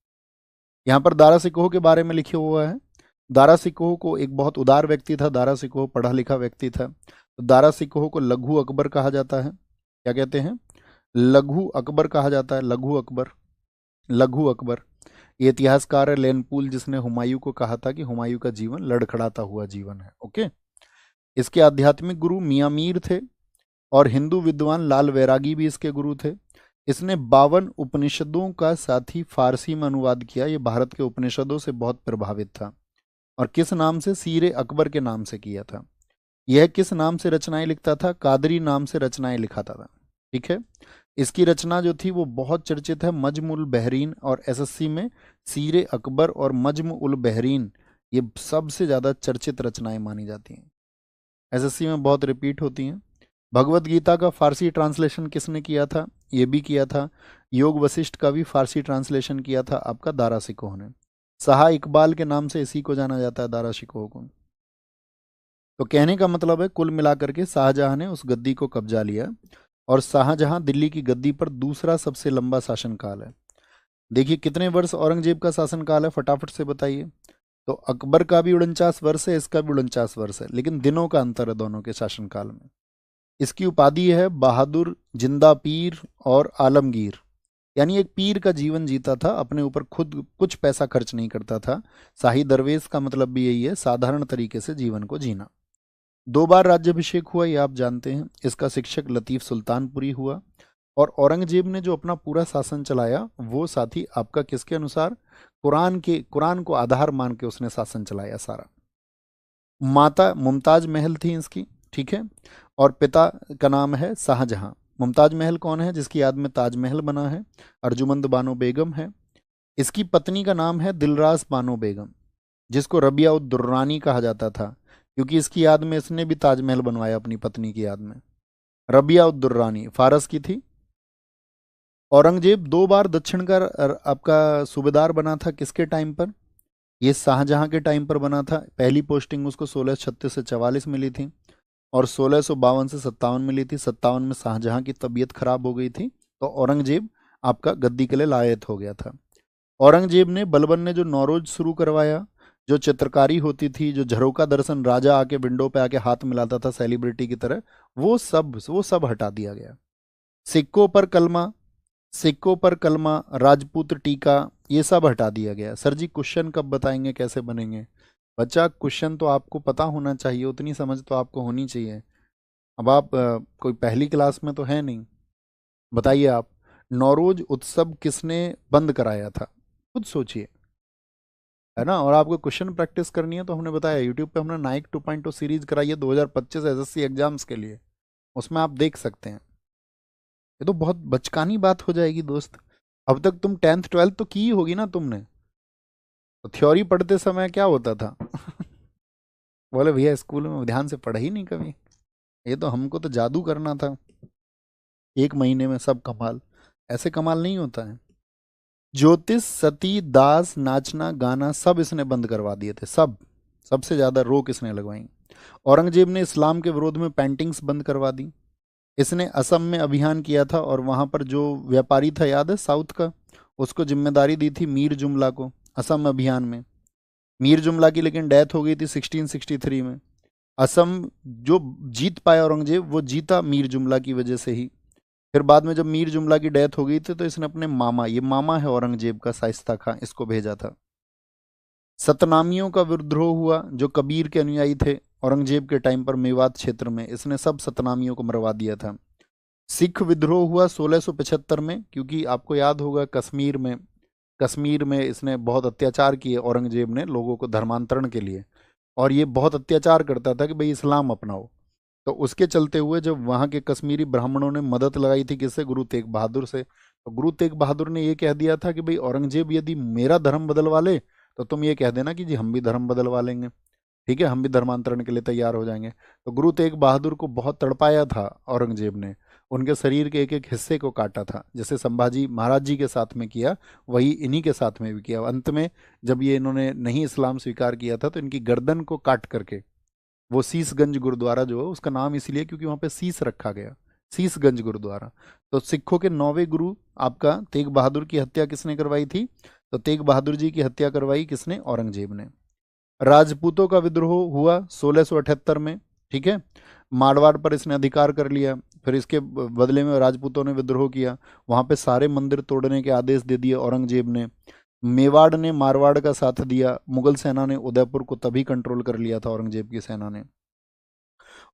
यहाँ पर दारा सिकोह के बारे में लिखे हुआ है। दारा सिकोह को एक बहुत उदार व्यक्ति था, दारा सिकोह पढ़ा लिखा व्यक्ति था। तो दारा सिकोह को लघु अकबर कहा जाता है। क्या कहते हैं? लघु अकबर कहा जाता है। लघु अकबर, लघु अकबर। ये इतिहासकार है लेनपूल, जिसने हुमायूं को कहा था कि हुमायूं का जीवन लड़खड़ाता हुआ जीवन है। ओके। इसके आध्यात्मिक गुरु मियाँ मीर थे और हिंदू विद्वान लाल वैरागी भी इसके गुरु थे। इसने 52 उपनिषदों का साथ ही फारसी में अनुवाद किया। ये भारत के उपनिषदों से बहुत प्रभावित था। और किस नाम से? सीरे अकबर के नाम से किया था। यह किस नाम से रचनाएं लिखता था? कादरी नाम से रचनाएं लिखाता था। ठीक है। इसकी रचना जो थी वो बहुत चर्चित है, मजम उल बहरीन, और एसएससी में सीरे अकबर और मजम उल बहरीन ये सबसे ज़्यादा चर्चित रचनाएं मानी जाती हैं। एसएससी में बहुत रिपीट होती हैं। भगवत गीता का फारसी ट्रांसलेशन किसने किया था? ये भी किया था। योग वशिष्ठ का भी फारसी ट्रांसलेशन किया था आपका दारा सिकोह ने। शाह इकबाल के नाम से इसी को जाना जाता है, दारा शिकोह को। तो कहने का मतलब है कुल मिलाकर के शाहजहां ने उस गद्दी को कब्जा लिया और शाहजहां दिल्ली की गद्दी पर दूसरा सबसे लंबा शासनकाल है। देखिए कितने वर्ष औरंगजेब का शासनकाल है, फटाफट से बताइए। तो अकबर का भी 49 वर्ष है, इसका भी 49 वर्ष है, लेकिन दिनों का अंतर है दोनों के शासनकाल में। इसकी उपाधि है बहादुर, जिंदा पीर और आलमगीर। यानी एक पीर का जीवन जीता था, अपने ऊपर खुद कुछ पैसा खर्च नहीं करता था। शाही दरवेश का मतलब भी यही है, साधारण तरीके से जीवन को जीना। 2 बार राज्याभिषेक हुआ, ये आप जानते हैं। इसका शिक्षक लतीफ सुल्तानपुरी हुआ। और औरंगजेब ने जो अपना पूरा शासन चलाया वो साथी आपका किसके अनुसार? कुरान को आधार मान के उसने शासन चलाया सारा। माता मुमताज महल थी इसकी, ठीक है। और पिता का नाम है शाहजहां। मुमताज महल कौन है? जिसकी याद में ताजमहल बना है, अर्जुमंद बानो बेगम है। इसकी पत्नी का नाम है दिलरास बानो बेगम, जिसको रबिया उद दुर्रानी कहा जाता था, क्योंकि इसकी याद में इसने भी ताजमहल बनवाया अपनी पत्नी की याद में। रबिया उद दुर्रानी फारस की थी। औरंगजेब 2 बार दक्षिण का आपका सूबेदार बना था, किसके टाइम पर? ये शाहजहां के टाइम पर बना था। पहली पोस्टिंग उसको 1636 से 44 मिली थी और 1652 से 57 मिली थी। 57 में शाहजहां की तबीयत खराब हो गई थी, तो औरंगजेब आपका गद्दी के लिए लायक हो गया था। औरंगजेब ने बलबन ने जो नौरोज शुरू करवाया, जो चित्रकारी होती थी, जो झरोका दर्शन, राजा आके विंडो पे आके हाथ मिलाता था सेलिब्रिटी की तरह, वो सब हटा दिया गया। सिक्कों पर कलमा, सिक्कों पर कलमा, राजपूत टीका, ये सब हटा दिया गया। सर जी क्वेश्चन कब बताएंगे कैसे बनेंगे? बच्चा क्वेश्चन तो आपको पता होना चाहिए, उतनी समझ तो आपको होनी चाहिए। अब आप कोई पहली क्लास में तो है नहीं। बताइए आप, नौरोज उत्सव किसने बंद कराया था? खुद सोचिए, है ना। और आपको क्वेश्चन प्रैक्टिस करनी है तो हमने बताया यूट्यूब पे हमने नाइक 2.0 सीरीज कराई है 2025 एसएससी एग्जाम्स के लिए, उसमें आप देख सकते हैं। ये तो बहुत बचकानी बात हो जाएगी दोस्त। अब तक तुम 10th 12th तो की ही होगी ना तुमने, तो थ्योरी पढ़ते समय क्या होता था? बोले भैया स्कूल में ध्यान से पढ़ा ही नहीं कभी, ये तो हमको तो जादू करना था, 1 महीने में सब कमाल। ऐसे कमाल नहीं होता है। ज्योतिष, सती, दास, नाचना गाना सब इसने बंद करवा दिए थे, सब। सबसे ज्यादा रोक इसने लगवाई। औरंगजेब ने इस्लाम के विरोध में पेंटिंग्स बंद करवा दी। इसने असम में अभियान किया था और वहां पर जो व्यापारी था, याद है, साउथ का, उसको जिम्मेदारी दी थी मीर जुमला को असम अभियान में। मीर जुमला की लेकिन डेथ हो गई थी 1663 में। असम जो जीत पाया औरंगजेब, वो जीता मीर जुमला की वजह से ही। फिर बाद में जब मीर जुमला की डेथ हो गई थी तो इसने अपने मामा, ये मामा है औरंगजेब का, शाइस्ता खां, इसको भेजा था। सतनामियों का विद्रोह हुआ, जो कबीर के अनुयायी थे औरंगजेब के टाइम पर मेवात क्षेत्र में, इसने सब सतनामियों को मरवा दिया था। सिख विद्रोह हुआ 1675 में, क्योंकि आपको याद होगा कश्मीर में इसने बहुत अत्याचार किए औरंगजेब ने लोगों को धर्मांतरण के लिए, और ये बहुत अत्याचार करता था कि भाई इस्लाम अपनाओ। तो उसके चलते हुए जब वहाँ के कश्मीरी ब्राह्मणों ने मदद लगाई थी किससे, गुरु तेग बहादुर से, तो गुरु तेग बहादुर ने ये कह दिया था कि भाई औरंगजेब यदि मेरा धर्म बदलवा ले तो तुम ये कह देना कि जी हम भी धर्म बदलवा लेंगे, ठीक है, हम भी धर्मांतरण के लिए तैयार हो जाएंगे। तो गुरु तेग बहादुर को बहुत तड़पाया था औरंगजेब ने, उनके शरीर के एक एक हिस्से को काटा था, जैसे संभाजी महाराज जी के साथ में किया, वही इन्हीं के साथ में भी किया। अंत में जब ये इन्होंने नहीं इस्लाम स्वीकार किया था तो इनकी गर्दन को काट करके, वो शीसगंज गुरुद्वारा जो है उसका नाम इसलिए क्योंकि वहां पे शीस रखा गया, शीसगंज गुरुद्वारा। तो सिखों के 9वें गुरु आपका तेग बहादुर की हत्या किसने करवाई थी? तो तेग बहादुर जी की हत्या करवाई किसने? औरंगजेब ने। राजपूतों का विद्रोह हुआ 1678 में, ठीक है, मारवाड़ पर इसने अधिकार कर लिया। फिर इसके बदले में राजपूतों ने विद्रोह किया, वहां पे सारे मंदिर तोड़ने के आदेश दे दिए औरंगजेब ने। मेवाड़ ने मारवाड़ का साथ दिया, मुगल सेना ने उदयपुर को तभी कंट्रोल कर लिया था औरंगजेब की सेना ने।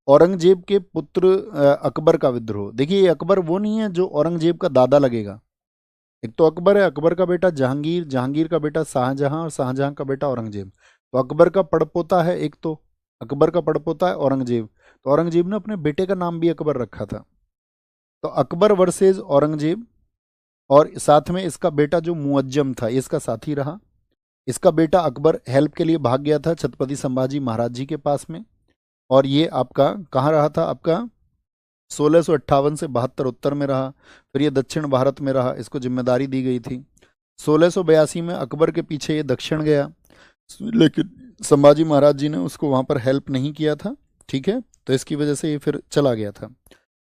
औरंगजेब के पुत्र अकबर का विद्रोह, देखिए ये अकबर वो नहीं है जो औरंगजेब का दादा लगेगा। एक तो अकबर है, अकबर का बेटा जहांगीर, जहांगीर का बेटा शाहजहां, और शाहजहां का बेटा औरंगजेब। तो अकबर का पड़पोता है एक, तो अकबर का पड़पोता है औरंगजेब। तो औरंगजेब ने अपने बेटे का नाम भी अकबर रखा था। तो अकबर वर्सेज औरंगजेब, और साथ में इसका बेटा जो मुअज्जम था ये इसका साथी रहा। इसका बेटा अकबर हेल्प के लिए भाग गया था छत्रपति संभाजी महाराज जी के पास में, और ये आपका कहाँ रहा था? आपका 1658 से 72 उत्तर में रहा। फिर ये दक्षिण भारत में रहा, इसको जिम्मेदारी दी गई थी। 1682 में अकबर के पीछे ये दक्षिण गया, लेकिन संभाजी महाराज जी ने उसको वहां पर हेल्प नहीं किया था, ठीक है, तो इसकी वजह से ये फिर चला गया था।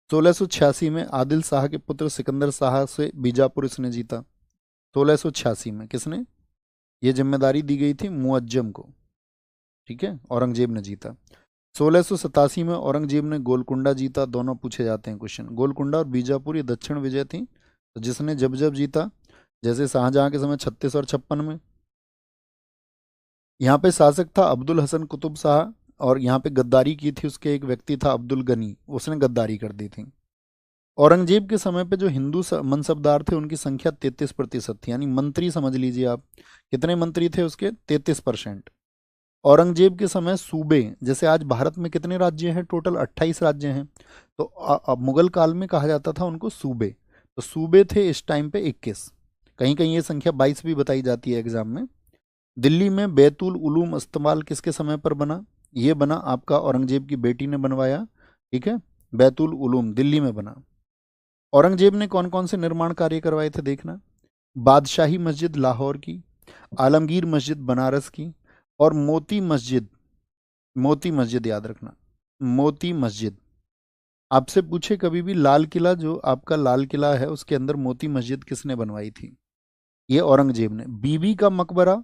1686 में आदिल शाह के पुत्र सिकंदर शाह से बीजापुर इसने जीता। 1686 में किसने ये जिम्मेदारी दी गई थी? मुअज्जम को, ठीक है, औरंगजेब ने जीता। 1687 में औरंगजेब ने गोलकुंडा जीता, दोनों पूछे जाते हैं क्वेश्चन। गोलकुंडा और बीजापुर ये दक्षिण विजय थी, तो जिसने जब जब जीता, जैसे शाहजहां के समय 36 और 56 में। यहाँ पे शासक था अब्दुल हसन कुतुब शाह, और यहाँ पे गद्दारी की थी उसके एक व्यक्ति था अब्दुल गनी, उसने गद्दारी कर दी थी। औरंगजेब के समय पे जो हिंदू मनसबदार थे उनकी संख्या 33% थी, यानी मंत्री समझ लीजिए आप, कितने मंत्री थे उसके? 33%। औरंगजेब के समय सूबे, जैसे आज भारत में कितने राज्य हैं? टोटल 28 राज्य हैं। तो मुगल काल में कहा जाता था उनको सूबे, तो सूबे थे इस टाइम पे 21। कहीं कहीं ये संख्या 22 भी बताई जाती है एग्जाम में। दिल्ली में बैतुल उलूम इस्तेमाल किसके समय पर बना? ये बना आपका औरंगजेब की बेटी ने बनवाया, ठीक है, बैतुल उलूम दिल्ली में बना। औरंगजेब ने कौन कौन से निर्माण कार्य करवाए थे देखना? बादशाही मस्जिद लाहौर की, आलमगीर मस्जिद बनारस की, और मोती मस्जिद, मोती मस्जिद याद रखना, मोती मस्जिद। आपसे पूछे कभी भी लाल किला, जो आपका लाल किला है उसके अंदर मोती मस्जिद किसने बनवाई थी? ये औरंगजेब ने। बीबी का मकबरा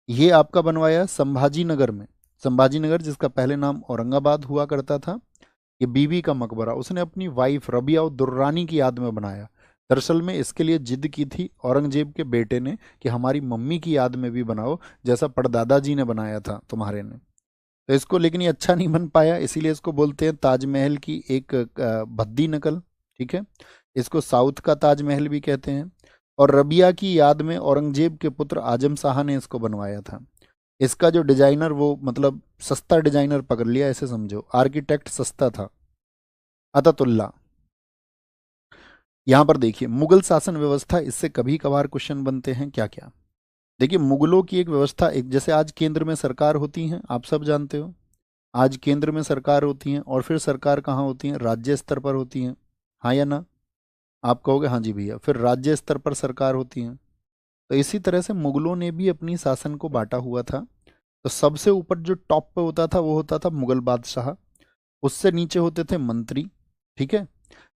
ये आपका बनवाया संभाजी नगर में, संभाजी नगर जिसका पहले नाम औरंगाबाद हुआ करता था। ये बीबी का मकबरा उसने अपनी वाइफ रबिया दुर्रानी की याद में बनाया। दरअसल में इसके लिए जिद की थी औरंगजेब के बेटे ने कि हमारी मम्मी की याद में भी बनाओ, जैसा परदादा जी ने बनाया था तुम्हारे ने। तो इसको, लेकिन ये अच्छा नहीं बन पाया, इसीलिए इसको बोलते हैं ताजमहल की एक भद्दी नकल। ठीक है, इसको साउथ का ताजमहल भी कहते हैं। और रबिया की याद में औरंगजेब के पुत्र आजम शाह ने इसको बनवाया था। इसका जो डिजाइनर, वो मतलब सस्ता डिजाइनर पकड़ लिया, ऐसे समझो, आर्किटेक्ट सस्ता था, अततुल्ला। यहां पर देखिए मुगल शासन व्यवस्था, इससे कभी कभार क्वेश्चन बनते हैं क्या क्या। देखिए मुगलों की एक व्यवस्था, एक जैसे आज केंद्र में सरकार होती है, आप सब जानते हो, आज केंद्र में सरकार होती है, और फिर सरकार कहाँ होती है, राज्य स्तर पर होती है। हाँ या ना? आप कहोगे हाँ जी भैया, फिर राज्य स्तर पर सरकार होती है। तो इसी तरह से मुगलों ने भी अपनी शासन को बांटा हुआ था। तो सबसे ऊपर जो टॉप पे होता था वो होता था मुगल बादशाह, उससे नीचे होते थे मंत्री। ठीक है,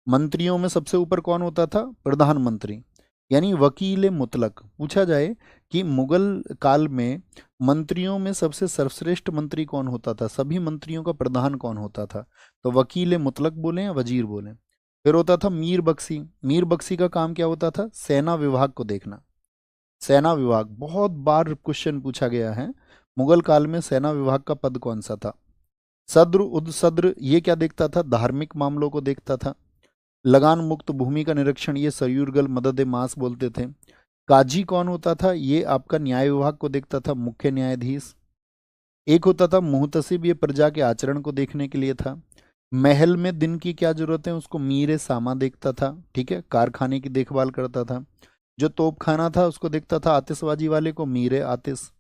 मंत्रियों में सबसे ऊपर कौन होता था, प्रधानमंत्री, यानी वकील मुतलक। पूछा जाए कि मुगल काल में मंत्रियों में सबसे सर्वश्रेष्ठ मंत्री कौन होता था, सभी मंत्रियों का प्रधान कौन होता था, तो वकील मुतलक बोले या वजीर बोले। फिर होता था मीर बख्शी। मीर बख्शी का काम क्या होता था, सेना विभाग को देखना। सेना विभाग बहुत बार क्वेश्चन पूछा गया है, मुगल काल में सेना विभाग का पद कौन सा था। सद्र उद सद्र ये क्या देखता था, धार्मिक मामलों को देखता था। लगान मुक्त भूमि का निरीक्षण, ये सयूरगल मदद मास बोलते थे। काजी कौन होता था, ये आपका न्याय विभाग को देखता था, मुख्य न्यायाधीश। एक होता था मुहतसिब, ये प्रजा के आचरण को देखने के लिए था। महल में दिन की क्या जरूरत है, उसको मीर सामा देखता था। ठीक है, कारखाने की देखभाल करता था। जो तोपखाना था उसको देखता था, आतिशबाजी वाले को मीर आतिश।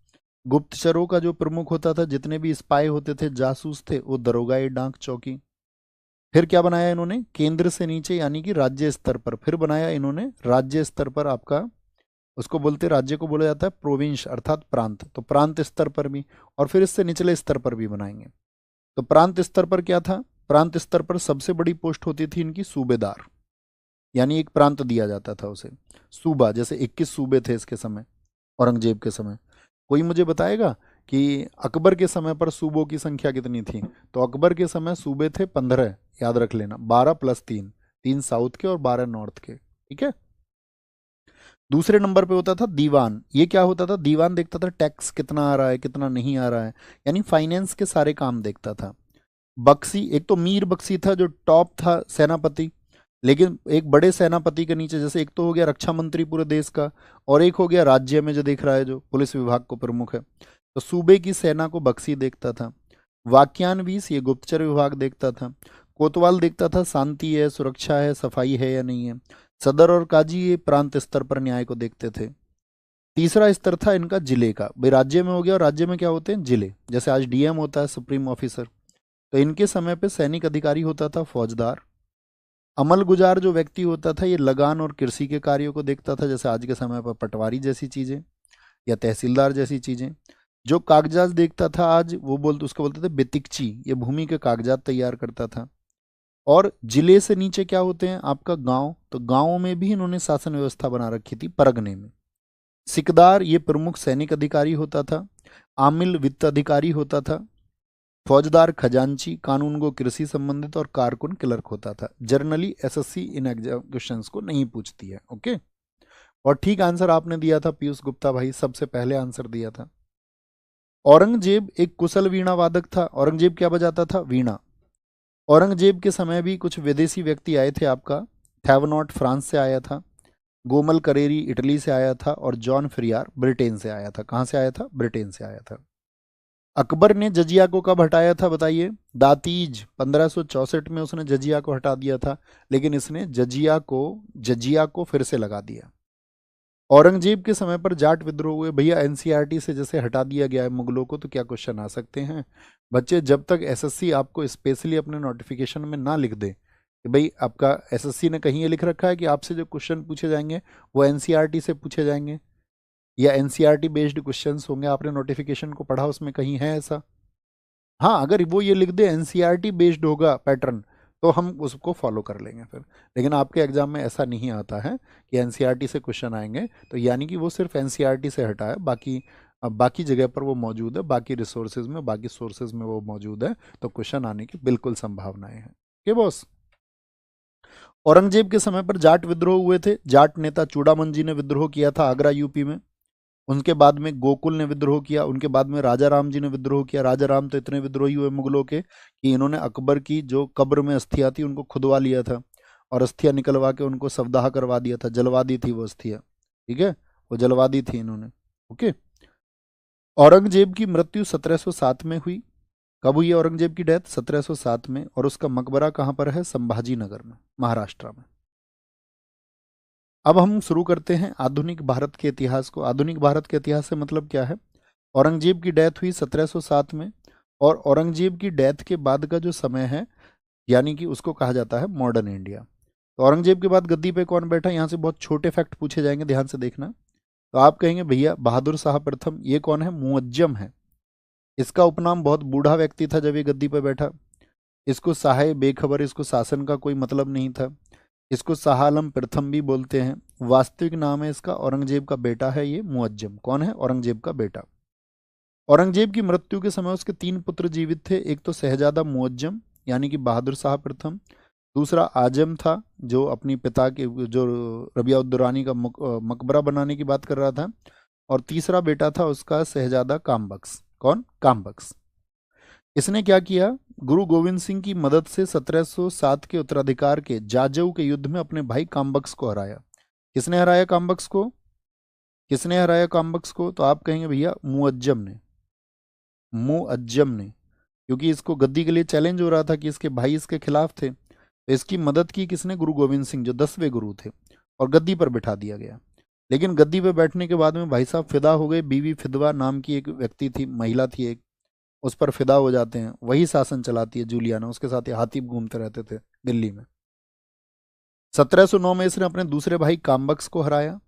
गुप्तचरों का जो प्रमुख होता था, जितने भी स्पाई होते थे, जासूस थे, वो दरोगाए डाक चौकी। फिर क्या बनाया इन्होंने, केंद्र से नीचे यानी कि राज्य स्तर पर, फिर बनाया इन्होंने राज्य स्तर पर आपका, उसको बोलते, राज्य को बोला जाता है प्रोविंस अर्थात प्रांत, तो प्रांत स्तर पर भी, और फिर इससे निचले स्तर पर भी बनाएंगे। तो प्रांत स्तर पर क्या था, प्रांत स्तर पर सबसे बड़ी पोस्ट होती थी इनकी सूबेदार, यानी एक प्रांत दिया जाता था उसे सूबा। जैसे 21 सूबे थे इसके समय, औरंगजेब के समय। कोई मुझे बताएगा कि अकबर के समय पर सूबों की संख्या कितनी थी, तो अकबर के समय सूबे थे 15, याद रख लेना, 12 + 3, 3 साउथ के और 12 नॉर्थ के। ठीक है, दूसरे नंबर पे होता था दीवान। ये क्या होता था, दीवान देखता था टैक्स कितना आ रहा है कितना नहीं आ रहा है, यानी फाइनेंस के सारे काम देखता था। बख्शी, एक तो मीर बख्शी था जो टॉप था सेनापति, लेकिन एक बड़े सेनापति के नीचे, जैसे एक तो हो गया रक्षा मंत्री पूरे देश का, और एक हो गया राज्य में जो देख रहा है, जो पुलिस विभाग को प्रमुख है, तो सूबे की सेना को बख्शी देखता था। वाक्यानवीस, ये गुप्तचर विभाग देखता था। कोतवाल देखता था शांति है, सुरक्षा है, सफाई है या नहीं है। सदर और काजी ये प्रांत स्तर पर न्याय को देखते थे। तीसरा स्तर था इनका जिले का, भाई राज्य में हो गया, और राज्य में क्या होते हैं, जिले, जैसे आज डीएम होता है, सुप्रीम ऑफिसर। तो इनके समय पे सैनिक अधिकारी होता था फौजदार। अमल गुजार जो व्यक्ति होता था, ये लगान और कृषि के कार्यों को देखता था, जैसे आज के समय पर पटवारी जैसी चीजें या तहसीलदार जैसी चीजें। जो कागजात देखता था आज, वो बोलते, उसको बोलते थे बेतिकची, ये भूमि के कागजात तैयार करता था। और जिले से नीचे क्या होते हैं आपका गांव, तो गांवों में भी इन्होंने शासन व्यवस्था बना रखी थी परगने में। सिकदार ये प्रमुख सैनिक अधिकारी होता था। आमिल वित्त अधिकारी होता था। फौजदार खजांची कानून को कृषि संबंधित, और कारकुन क्लर्क होता था। Generally assessee in exam questions को नहीं पूछती है। ओके, और ठीक आंसर आपने दिया था पीयूष गुप्ता भाई, सबसे पहले आंसर दिया था। औरंगजेब एक कुशल वीणा वादक था। औरंगजेब क्या बजाता था, वीणा। औरंगजेब के समय भी कुछ विदेशी व्यक्ति आए थे आपका, थैवनॉट फ्रांस से आया था, गोमल करेरी इटली से आया था, और जॉन फ्रियार ब्रिटेन से आया था। कहाँ से आया था, ब्रिटेन से आया था। अकबर ने जजिया को कब हटाया था बताइए, दातीज 1564 में उसने जजिया को हटा दिया था, लेकिन इसने जजिया को फिर से लगा दिया। औरंगजेब के समय पर जाट विद्रोह हुए, भैया एनसीईआरटी से जैसे हटा दिया गया है मुगलों को, तो क्या क्वेश्चन आ सकते हैं बच्चे, जब तक एसएससी आपको स्पेशली अपने नोटिफिकेशन में ना लिख दे कि भाई आपका एसएससी ने कहीं ये लिख रखा है कि आपसे जो क्वेश्चन पूछे जाएंगे वो एनसीईआरटी से पूछे जाएंगे या एनसीईआरटी बेस्ड क्वेश्चंस होंगे, आपने नोटिफिकेशन को पढ़ा, उसमें कहीं है ऐसा? हाँ, अगर वो ये लिख दे एनसीईआरटी बेस्ड होगा पैटर्न, तो हम उसको फॉलो कर लेंगे फिर। लेकिन आपके एग्जाम में ऐसा नहीं आता है कि एनसीईआरटी से क्वेश्चन आएंगे, तो यानी कि वो सिर्फ एनसीईआरटी से हटा है, बाकी बाकी जगह पर वो मौजूद है, बाकी रिसोर्सेज में, बाकी सोर्सेज में वो मौजूद है, तो क्वेश्चन आने की बिल्कुल संभावनाएं हैं। के बॉस, औरंगजेब के समय पर जाट विद्रोह हुए थे। जाट नेता चूड़ामन जी ने विद्रोह किया था आगरा यूपी में। उनके बाद में गोकुल ने विद्रोह किया। उनके बाद में राजा राम जी ने विद्रोह किया। राजा राम तो इतने विद्रोही हुए मुगलों के कि इन्होंने अकबर की जो कब्र में अस्थियां थी उनको खुदवा लिया था और अस्थियां निकलवा के उनको शवदाह करवा दिया था। जलवा दी थी वो अस्थियां, ठीक है, वो जलवा दी थी इन्होंने। ओके। औरंगजेब की मृत्यु 1707 में हुई। कब हुई है औरंगजेब की डेथ? 1707 में। और उसका मकबरा कहाँ पर है? संभाजी नगर में, महाराष्ट्र में। अब हम शुरू करते हैं आधुनिक भारत के इतिहास को। आधुनिक भारत के इतिहास से मतलब क्या है? औरंगजेब की डेथ हुई 1707 में, और औरंगजेब की डेथ के बाद का जो समय है यानी कि उसको कहा जाता है मॉडर्न इंडिया। तो औरंगजेब के बाद गद्दी पे कौन बैठा? यहाँ से बहुत छोटे फैक्ट पूछे जाएंगे, ध्यान से देखना। तो आप कहेंगे भैया बहादुर शाह प्रथम, ये कौन है? मुअज्जम है। इसका उपनाम, बहुत बूढ़ा व्यक्ति था जब ये गद्दी पे बैठा। इसको साहे बेखबर, इसको शासन का कोई मतलब नहीं था। इसको शाह आलम प्रथम भी बोलते हैं। वास्तविक नाम है इसका, औरंगजेब का बेटा है ये मुअज्जम। कौन है? औरंगजेब का बेटा। औरंगजेब की मृत्यु के समय उसके 3 पुत्र जीवित थे। एक तो शहजादा मुअज्जम यानी कि बहादुर शाह प्रथम। दूसरा आजम था जो अपनी पिता के, जो रबिया उद दुरानी का मकबरा बनाने की बात कर रहा था। और तीसरा बेटा था उसका शहजादा कामबख्श। कौन? कामबख्श। इसने क्या किया? गुरु गोविंद सिंह की मदद से 1707 के उत्तराधिकार के जाजऊ के युद्ध में अपने भाई कामबख्श को हराया। किसने हराया कामबख्श को? किसने हराया कामबख्श को? तो आप कहेंगे भैया मुअज्जम ने। मुअज्जम ने, क्योंकि इसको गद्दी के लिए चैलेंज हो रहा था कि इसके भाई इसके खिलाफ थे। तो इसकी मदद की किसने? गुरु गोविंद सिंह, जो 10वें गुरु थे, और गद्दी पर बिठा दिया गया। लेकिन गद्दी पर बैठने के बाद में भाई साहब फिदा हो गए। बीवी फिदवा नाम की एक व्यक्ति थी, महिला थी एक, उस पर फिदा हो जाते हैं। वही शासन चलाती है जूलियाना, उसके साथ ये हाथी घूमते रहते थे दिल्ली में। 1709 में इसने अपने दूसरे भाई कामबख्श को हराया,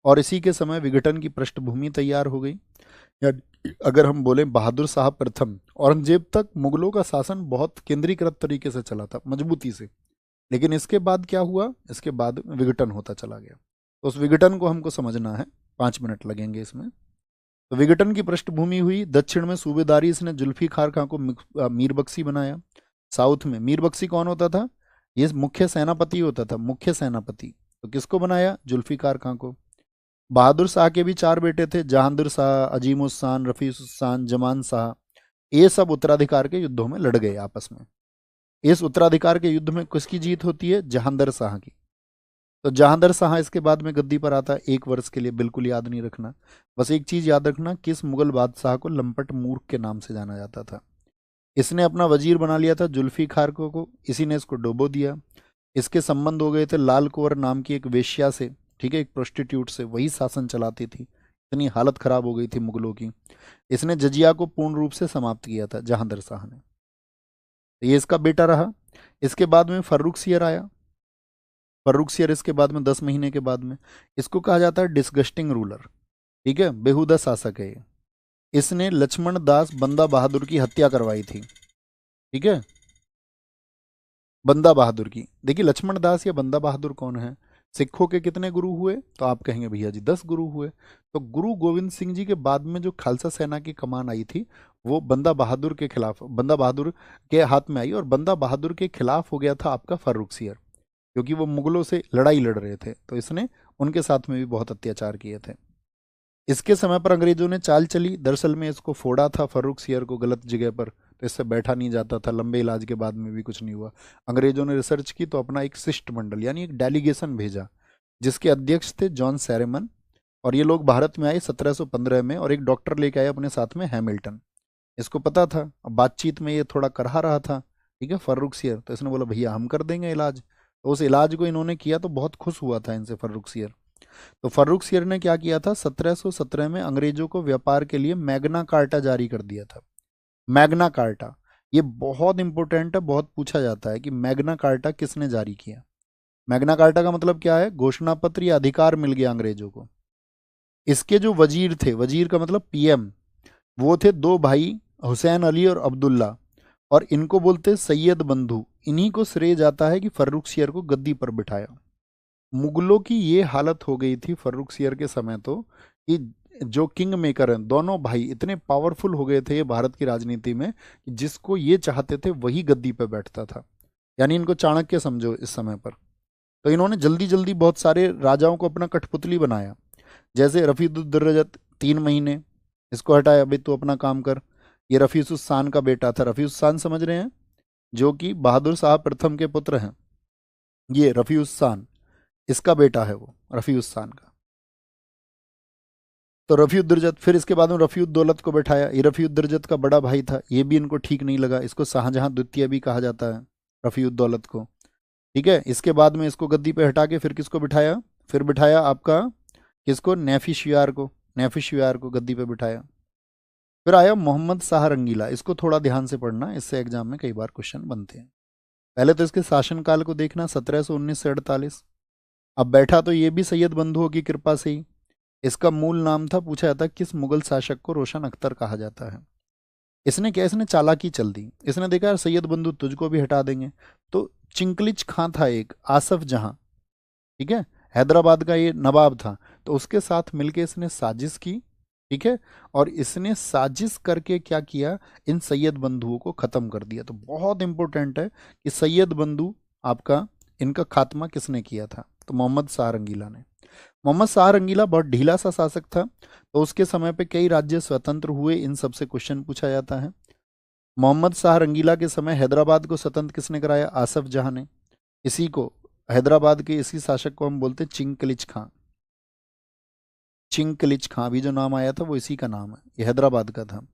और इसी के समय विघटन की पृष्ठभूमि तैयार हो गई। या अगर हम बोलें बहादुर शाह प्रथम, औरंगजेब तक मुगलों का शासन बहुत केंद्रीकृत तरीके से चला था, मजबूती से। लेकिन इसके बाद क्या हुआ? इसके बाद विघटन होता चला गया। तो उस विघटन को हमको समझना है, 5 मिनट लगेंगे इसमें। तो विघटन की पृष्ठभूमि हुई। दक्षिण में सूबेदारी इसने जुल्फिकार खां को मीर बख्शी बनाया। साउथ में मीर बख्शी कौन होता था? ये मुख्य सेनापति होता था, मुख्य सेनापति। तो किसको बनाया? जुल्फिकार खां को। बहादुर शाह के भी 4 बेटे थे, जहांगीर शाह, अजीमुस्सान, रफीसुस्सान, जमान शाह। ये सब उत्तराधिकार के युद्धों में लड़ गए आपस में। इस उत्तराधिकार के युद्ध में किसकी जीत होती है? जहांगीर शाह की। तो जहांगीर शाह इसके बाद में गद्दी पर आता है 1 वर्ष के लिए। बिल्कुल याद नहीं रखना, बस एक चीज याद रखना, किस मुगल बादशाह को लंपट मूर्ख के नाम से जाना जाता था। इसने अपना वजीर बना लिया था जुल्फिकार को, इसी ने इसको डुबो दिया। इसके संबंध हो गए थे लाल कुंवर नाम की एक वेश्या से, ठीक है, एक प्रोस्टिट्यूट से। वही शासन चलाती थी। इतनी हालत खराब हो गई थी मुगलों की। इसने जजिया को पूर्ण रूप से समाप्त किया था जहांगीर शाह ने। तो ये इसका बेटा रहा। इसके बाद में फर्रुखसियर आया। फर्रुखसियर इसके बाद में 10 महीने के बाद में। इसको कहा जाता है डिस्गस्टिंग रूलर, ठीक है, बेहुदा शासक है ये। इसने लक्ष्मण दास बंदा बहादुर की हत्या करवाई थी, ठीक है, बंदा बहादुर की। देखिए लक्ष्मण दास या बंदा बहादुर कौन है? सिखों के कितने गुरु हुए? तो आप कहेंगे भैया जी 10 गुरु हुए। तो गुरु गोविंद सिंह जी के बाद में जो खालसा सेना की कमान आई थी, वो बंदा बहादुर के खिलाफ, बंदा बहादुर के हाथ में आई। और बंदा बहादुर के खिलाफ हो गया था आपका फर्रुखसियर, क्योंकि वो मुगलों से लड़ाई लड़ रहे थे। तो इसने उनके साथ में भी बहुत अत्याचार किए थे। इसके समय पर अंग्रेजों ने चाल चली। दरअसल में इसको फोड़ा था फर्रुखसियर को गलत जगह पर, तो इससे बैठा नहीं जाता था। लंबे इलाज के बाद में भी कुछ नहीं हुआ। अंग्रेजों ने रिसर्च की तो अपना एक शिष्टमंडल यानी एक डेलीगेशन भेजा, जिसके अध्यक्ष थे जॉन सैरेमन। और ये लोग भारत में आए 1715 में, और एक डॉक्टर लेके आए अपने साथ में, हैमिल्टन। इसको पता था, अब बातचीत में ये थोड़ा करहा रहा था, ठीक है, फर्रुखसियर। तो इसने बोला भैया हम कर देंगे इलाज। तो उस इलाज को इन्होंने किया तो बहुत खुश हुआ था इनसे फर्रुखसियर। तो फर्रुखसियर ने क्या किया था? 1717 में अंग्रेजों को व्यापार के लिए मैग्ना कार्टा जारी कर दिया था। मैग्ना कार्टा, ये बहुत इंपॉर्टेंट है, बहुत पूछा जाता है कि मैग्ना कार्टा किसने जारी किया। मैग्ना कार्टा का मतलब क्या है? घोषणा पत्र या अधिकार मिल गया अंग्रेजों को। इसके जो वजीर थे, वजीर का मतलब पीएम, वो थे 2 भाई, हुसैन अली और अब्दुल्ला। और इनको बोलते सैयद बंधु। इन्हीं को श्रेय जाता है कि फर्रुखसियर को गद्दी पर बिठाया। मुगलों की ये हालत हो गई थी फर्रुखसियर के समय तो, कि जो किंग मेकर हैं दोनों भाई इतने पावरफुल हो गए थे ये भारत की राजनीति में, कि जिसको ये चाहते थे वही गद्दी पे बैठता था। यानी इनको चाणक्य समझो इस समय पर। तो इन्होंने जल्दी जल्दी बहुत सारे राजाओं को अपना कठपुतली बनाया। जैसे रफीदुद्दरजत 3 महीने, इसको हटाया, भाई तू अपना काम कर। ये रफीसुस्सान का बेटा था, रफीसुस्सान समझ रहे हैं, जो कि बहादुर साहब प्रथम के पुत्र हैं। ये रफीउस्सान, इसका बेटा है वो, रफीउस्सान का। तो रफीउद्दरजत, फिर इसके बाद में रफीउद्दौलत को बैठाया। ये रफीउद्दरजत का बड़ा भाई था, ये भी इनको ठीक नहीं लगा, इसको शाहजहां द्वितीय भी कहा जाता है, रफीउद्दौलत को। ठीक है, इसके बाद में इसको गद्दी पे हटा के फिर किसको बिठाया, फिर बिठाया आपका किसको, नेफिशियार को, नेफिशियार को गद्दी पे बिठाया। फिर आया मोहम्मद शाह रंगीला, इसको थोड़ा ध्यान से पढ़ना, इससे एग्जाम में कई बार क्वेश्चन बनते हैं। पहले तो इसके शासनकाल को देखना, 1719 से 48। अब बैठा तो ये भी सैयद बंधुओं की कृपा से ही। इसका मूल नाम था, पूछा जाता है, किस मुगल शासक को रोशन अख्तर कहा जाता है। इसने क्या, इसने चालाकी चल दी, इसने देखा यार सैयद बंधु तुझको भी हटा देंगे, तो चिंकलिज खां था एक, आसफ जहां, ठीक है, हैदराबाद का ये नवाब था, तो उसके साथ मिलके इसने साजिश की। ठीक है, और इसने साजिश करके क्या किया, इन सैयद बंधुओं को खत्म कर दिया। तो बहुत इंपॉर्टेंट है कि सैयद बंधु आपका, इनका खात्मा किसने किया था, तो मोहम्मद शाह रंगीला ने। मोहम्मद शाह रंगीला बहुत ढीला सा शासक था, तो उसके समय पे कई राज्य स्वतंत्र हुए, इन सबसे क्वेश्चन पूछा जाता है। मोहम्मद शाह रंगीला के समय हैदराबाद को स्वतंत्र किसने कराया, आसफ जहां ने। इसी को, हैदराबाद के इसी शासक को हम बोलते चिंकलिज खां। चिंकलिज खां भी जो नाम आया था वो इसी का नाम है, ये हैदराबाद का था।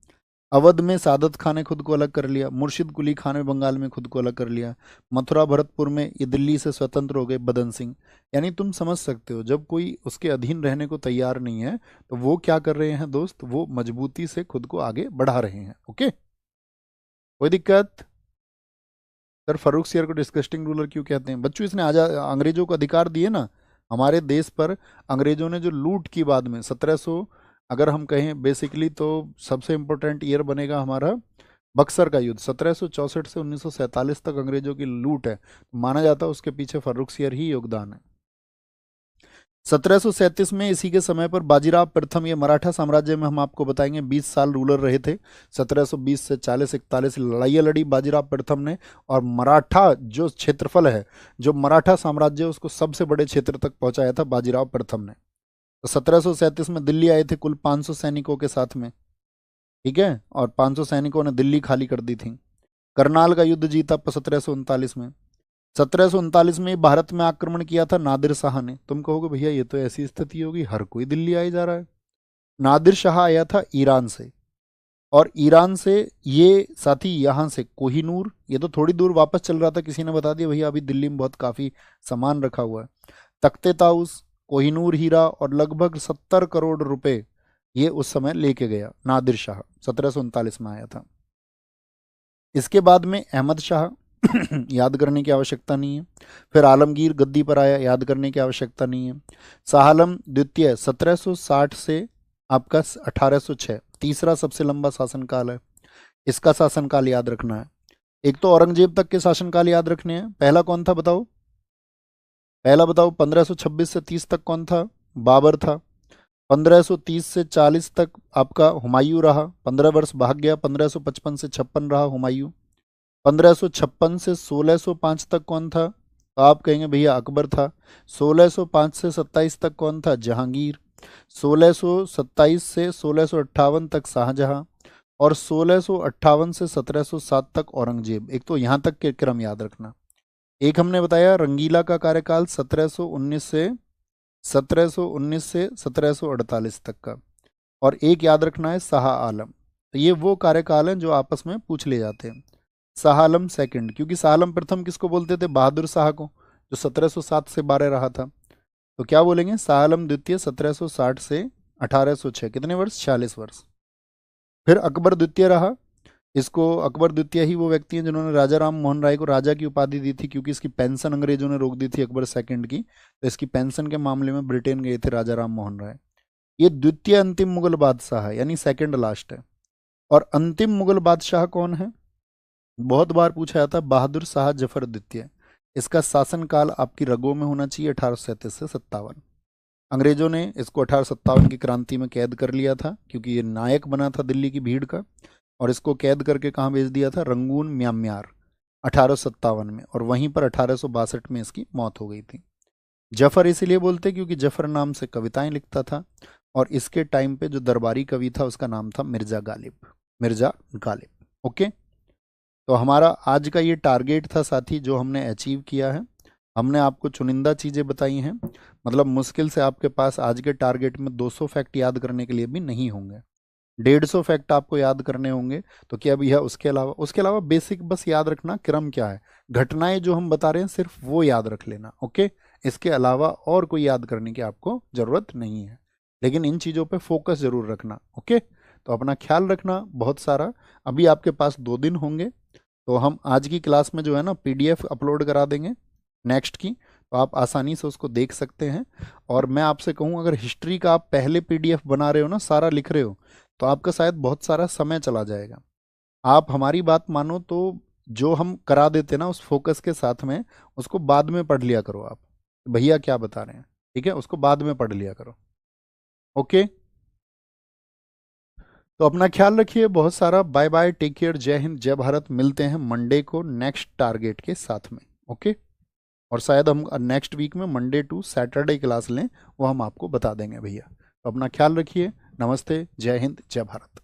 अवध में सादत खां ने खुद को अलग कर लिया, मुर्शिद कुली खान ने बंगाल में खुद को अलग कर लिया, मथुरा भरतपुर में ये दिल्ली से स्वतंत्र हो गए, बदन सिंह। यानी तुम समझ सकते हो, जब कोई उसके अधीन रहने को तैयार नहीं है, तो वो क्या कर रहे हैं दोस्त, वो मजबूती से खुद को आगे बढ़ा रहे हैं। ओके, कोई दिक्कत। सर फारूक सियर को डिस्कस्टिंग रूलर क्यों कहते हैं बच्चों, इसने आजाद अंग्रेजों को अधिकार दिए ना हमारे देश पर। अंग्रेजों ने जो लूट की बाद में 1700, अगर हम कहें बेसिकली, तो सबसे इंपॉर्टेंट ईयर बनेगा हमारा बक्सर का युद्ध, 1764 से 1947 तक अंग्रेजों की लूट है, माना जाता है उसके पीछे फारूक सियर ही योगदान है। 1737 में इसी के समय पर बाजीराव प्रथम, ये मराठा साम्राज्य में हम आपको बताएंगे 20 साल रूलर रहे थे। 1720 से 40-41 लड़ाइयाँ लड़ी बाजीराव प्रथम ने, और मराठा जो क्षेत्रफल है, जो मराठा साम्राज्य उसको सबसे बड़े क्षेत्र तक पहुंचाया था बाजीराव प्रथम ने। तो 1737 में दिल्ली आए थे कुल 500 सैनिकों के साथ में। ठीक है, और 500 सैनिकों ने दिल्ली खाली कर दी थी। करनाल का युद्ध जीता 1739 में। 1739 में भारत में आक्रमण किया था नादिर शाह ने। तुम कहोगे भैया ये तो ऐसी स्थिति होगी, हर कोई दिल्ली आए जा रहा है। नादिर शाह आया था ईरान से, और ईरान से ये साथी यहाँ से कोहिनूर, ये तो थोड़ी दूर वापस चल रहा था, किसी ने बता दिया भैया अभी दिल्ली में बहुत काफी सामान रखा हुआ है। तख्ते ताउस, कोहिनूर हीरा और लगभग 70 करोड़ रुपए ये उस समय लेके गया नादिर शाह, 1739 में आया था। इसके बाद में अहमद शाह याद करने की आवश्यकता नहीं है। फिर आलमगीर गद्दी पर आया, याद करने की आवश्यकता नहीं है। शाह आलम द्वितीय 1760 से आपका 1806, तीसरा सबसे लंबा शासनकाल है, इसका शासनकाल याद रखना है। एक तो औरंगजेब तक के शासनकाल याद रखने हैं। पहला कौन था बताओ, पहला बताओ, 1526 से 30 तक कौन था, बाबर था। 1530 से 40 तक आपका हुमायूं रहा, 15 वर्ष भाग गया, 1555 से 56 रहा हुमायूं। 1556 से 1605 तक कौन था, तो आप कहेंगे भैया अकबर था। 1605 से 27 तक कौन था, जहांगीर। 1627 से 1658 तक शाहजहां, और 1658 से 1707 तक औरंगजेब। एक तो यहाँ तक के क्रम याद रखना। एक हमने बताया रंगीला का कार्यकाल 1719 से 1748 तक का, और एक याद रखना है शाह आलम। तो ये वो कार्यकाल हैं जो आपस में पूछ ले जाते हैं। शाह आलम सेकंड, क्योंकि शाह आलम प्रथम किसको बोलते थे, बहादुर शाह को, जो 1707 से 12 रहा था। तो क्या बोलेंगे, शाह आलम द्वितीय 1760 से 1806, कितने वर्ष, 46 वर्ष। फिर अकबर द्वितीय रहा। इसको अकबर द्वितीय ही वो व्यक्ति हैं जिन्होंने राजा राम मोहन राय को राजा की उपाधि दी थी, क्योंकि इसकी पेंशन अंग्रेजों ने रोक दी थी अकबर सेकंड की, तो इसकी पेंशन के मामले में ब्रिटेन गए थे राजा राम मोहन राय। ये द्वितीय अंतिम मुगल बादशाह है, यानी सेकंड लास्ट है। और अंतिम मुगल बादशाह कौन है, बहुत बार पूछा जाता है, बहादुर शाह जफर द्वितीय। इसका शासनकाल आपकी रगों में होना चाहिए 1837 से 57। अंग्रेजों ने इसको 1857 की क्रांति में कैद कर लिया था, क्योंकि ये नायक बना था दिल्ली की भीड़ का, और इसको कैद करके कहाँ भेज दिया था, रंगून म्यांमार 1857 में, और वहीं पर 1862 में इसकी मौत हो गई थी। जफर इसीलिए बोलते क्योंकि जफर नाम से कविताएं लिखता था, और इसके टाइम पे जो दरबारी कवि था उसका नाम था मिर्जा गालिब। मिर्जा गालिब। ओके। तो हमारा आज का ये टारगेट था साथी, जो हमने अचीव किया है। हमने आपको चुनिंदा चीज़ें बताई हैं, मतलब मुश्किल से आपके पास आज के टारगेट में 200 फैक्ट याद करने के लिए भी नहीं होंगे, 150 फैक्ट आपको याद करने होंगे। तो क्या भैया उसके अलावा बेसिक बस याद रखना क्रम क्या है, घटनाएं जो हम बता रहे हैं सिर्फ वो याद रख लेना। ओके। इसके अलावा और कोई याद करने की आपको जरूरत नहीं है, लेकिन इन चीज़ों पे फोकस जरूर रखना। ओके। तो अपना ख्याल रखना बहुत सारा। अभी आपके पास 2 दिन होंगे, तो हम आज की क्लास में जो है ना पीडीएफ अपलोड करा देंगे नेक्स्ट की, तो आप आसानी से उसको देख सकते हैं। और मैं आपसे कहूँ, अगर हिस्ट्री का आप पहले पीडीएफ बना रहे हो ना, सारा लिख रहे हो, तो आपका शायद बहुत सारा समय चला जाएगा। आप हमारी बात मानो तो जो हम करा देते ना उस फोकस के साथ में, उसको बाद में पढ़ लिया करो आप। भैया क्या बता रहे हैं, ठीक है, उसको बाद में पढ़ लिया करो। ओके। तो अपना ख्याल रखिए बहुत सारा। बाय बाय, टेक केयर, जय हिंद, जय भारत। मिलते हैं मंडे को नेक्स्ट टारगेट के साथ में। ओके। और शायद हम नेक्स्ट वीक में मंडे टू सैटरडे क्लास लें, वो हम आपको बता देंगे भैया। तो अपना ख्याल रखिए। नमस्ते, जय हिंद, जय भारत।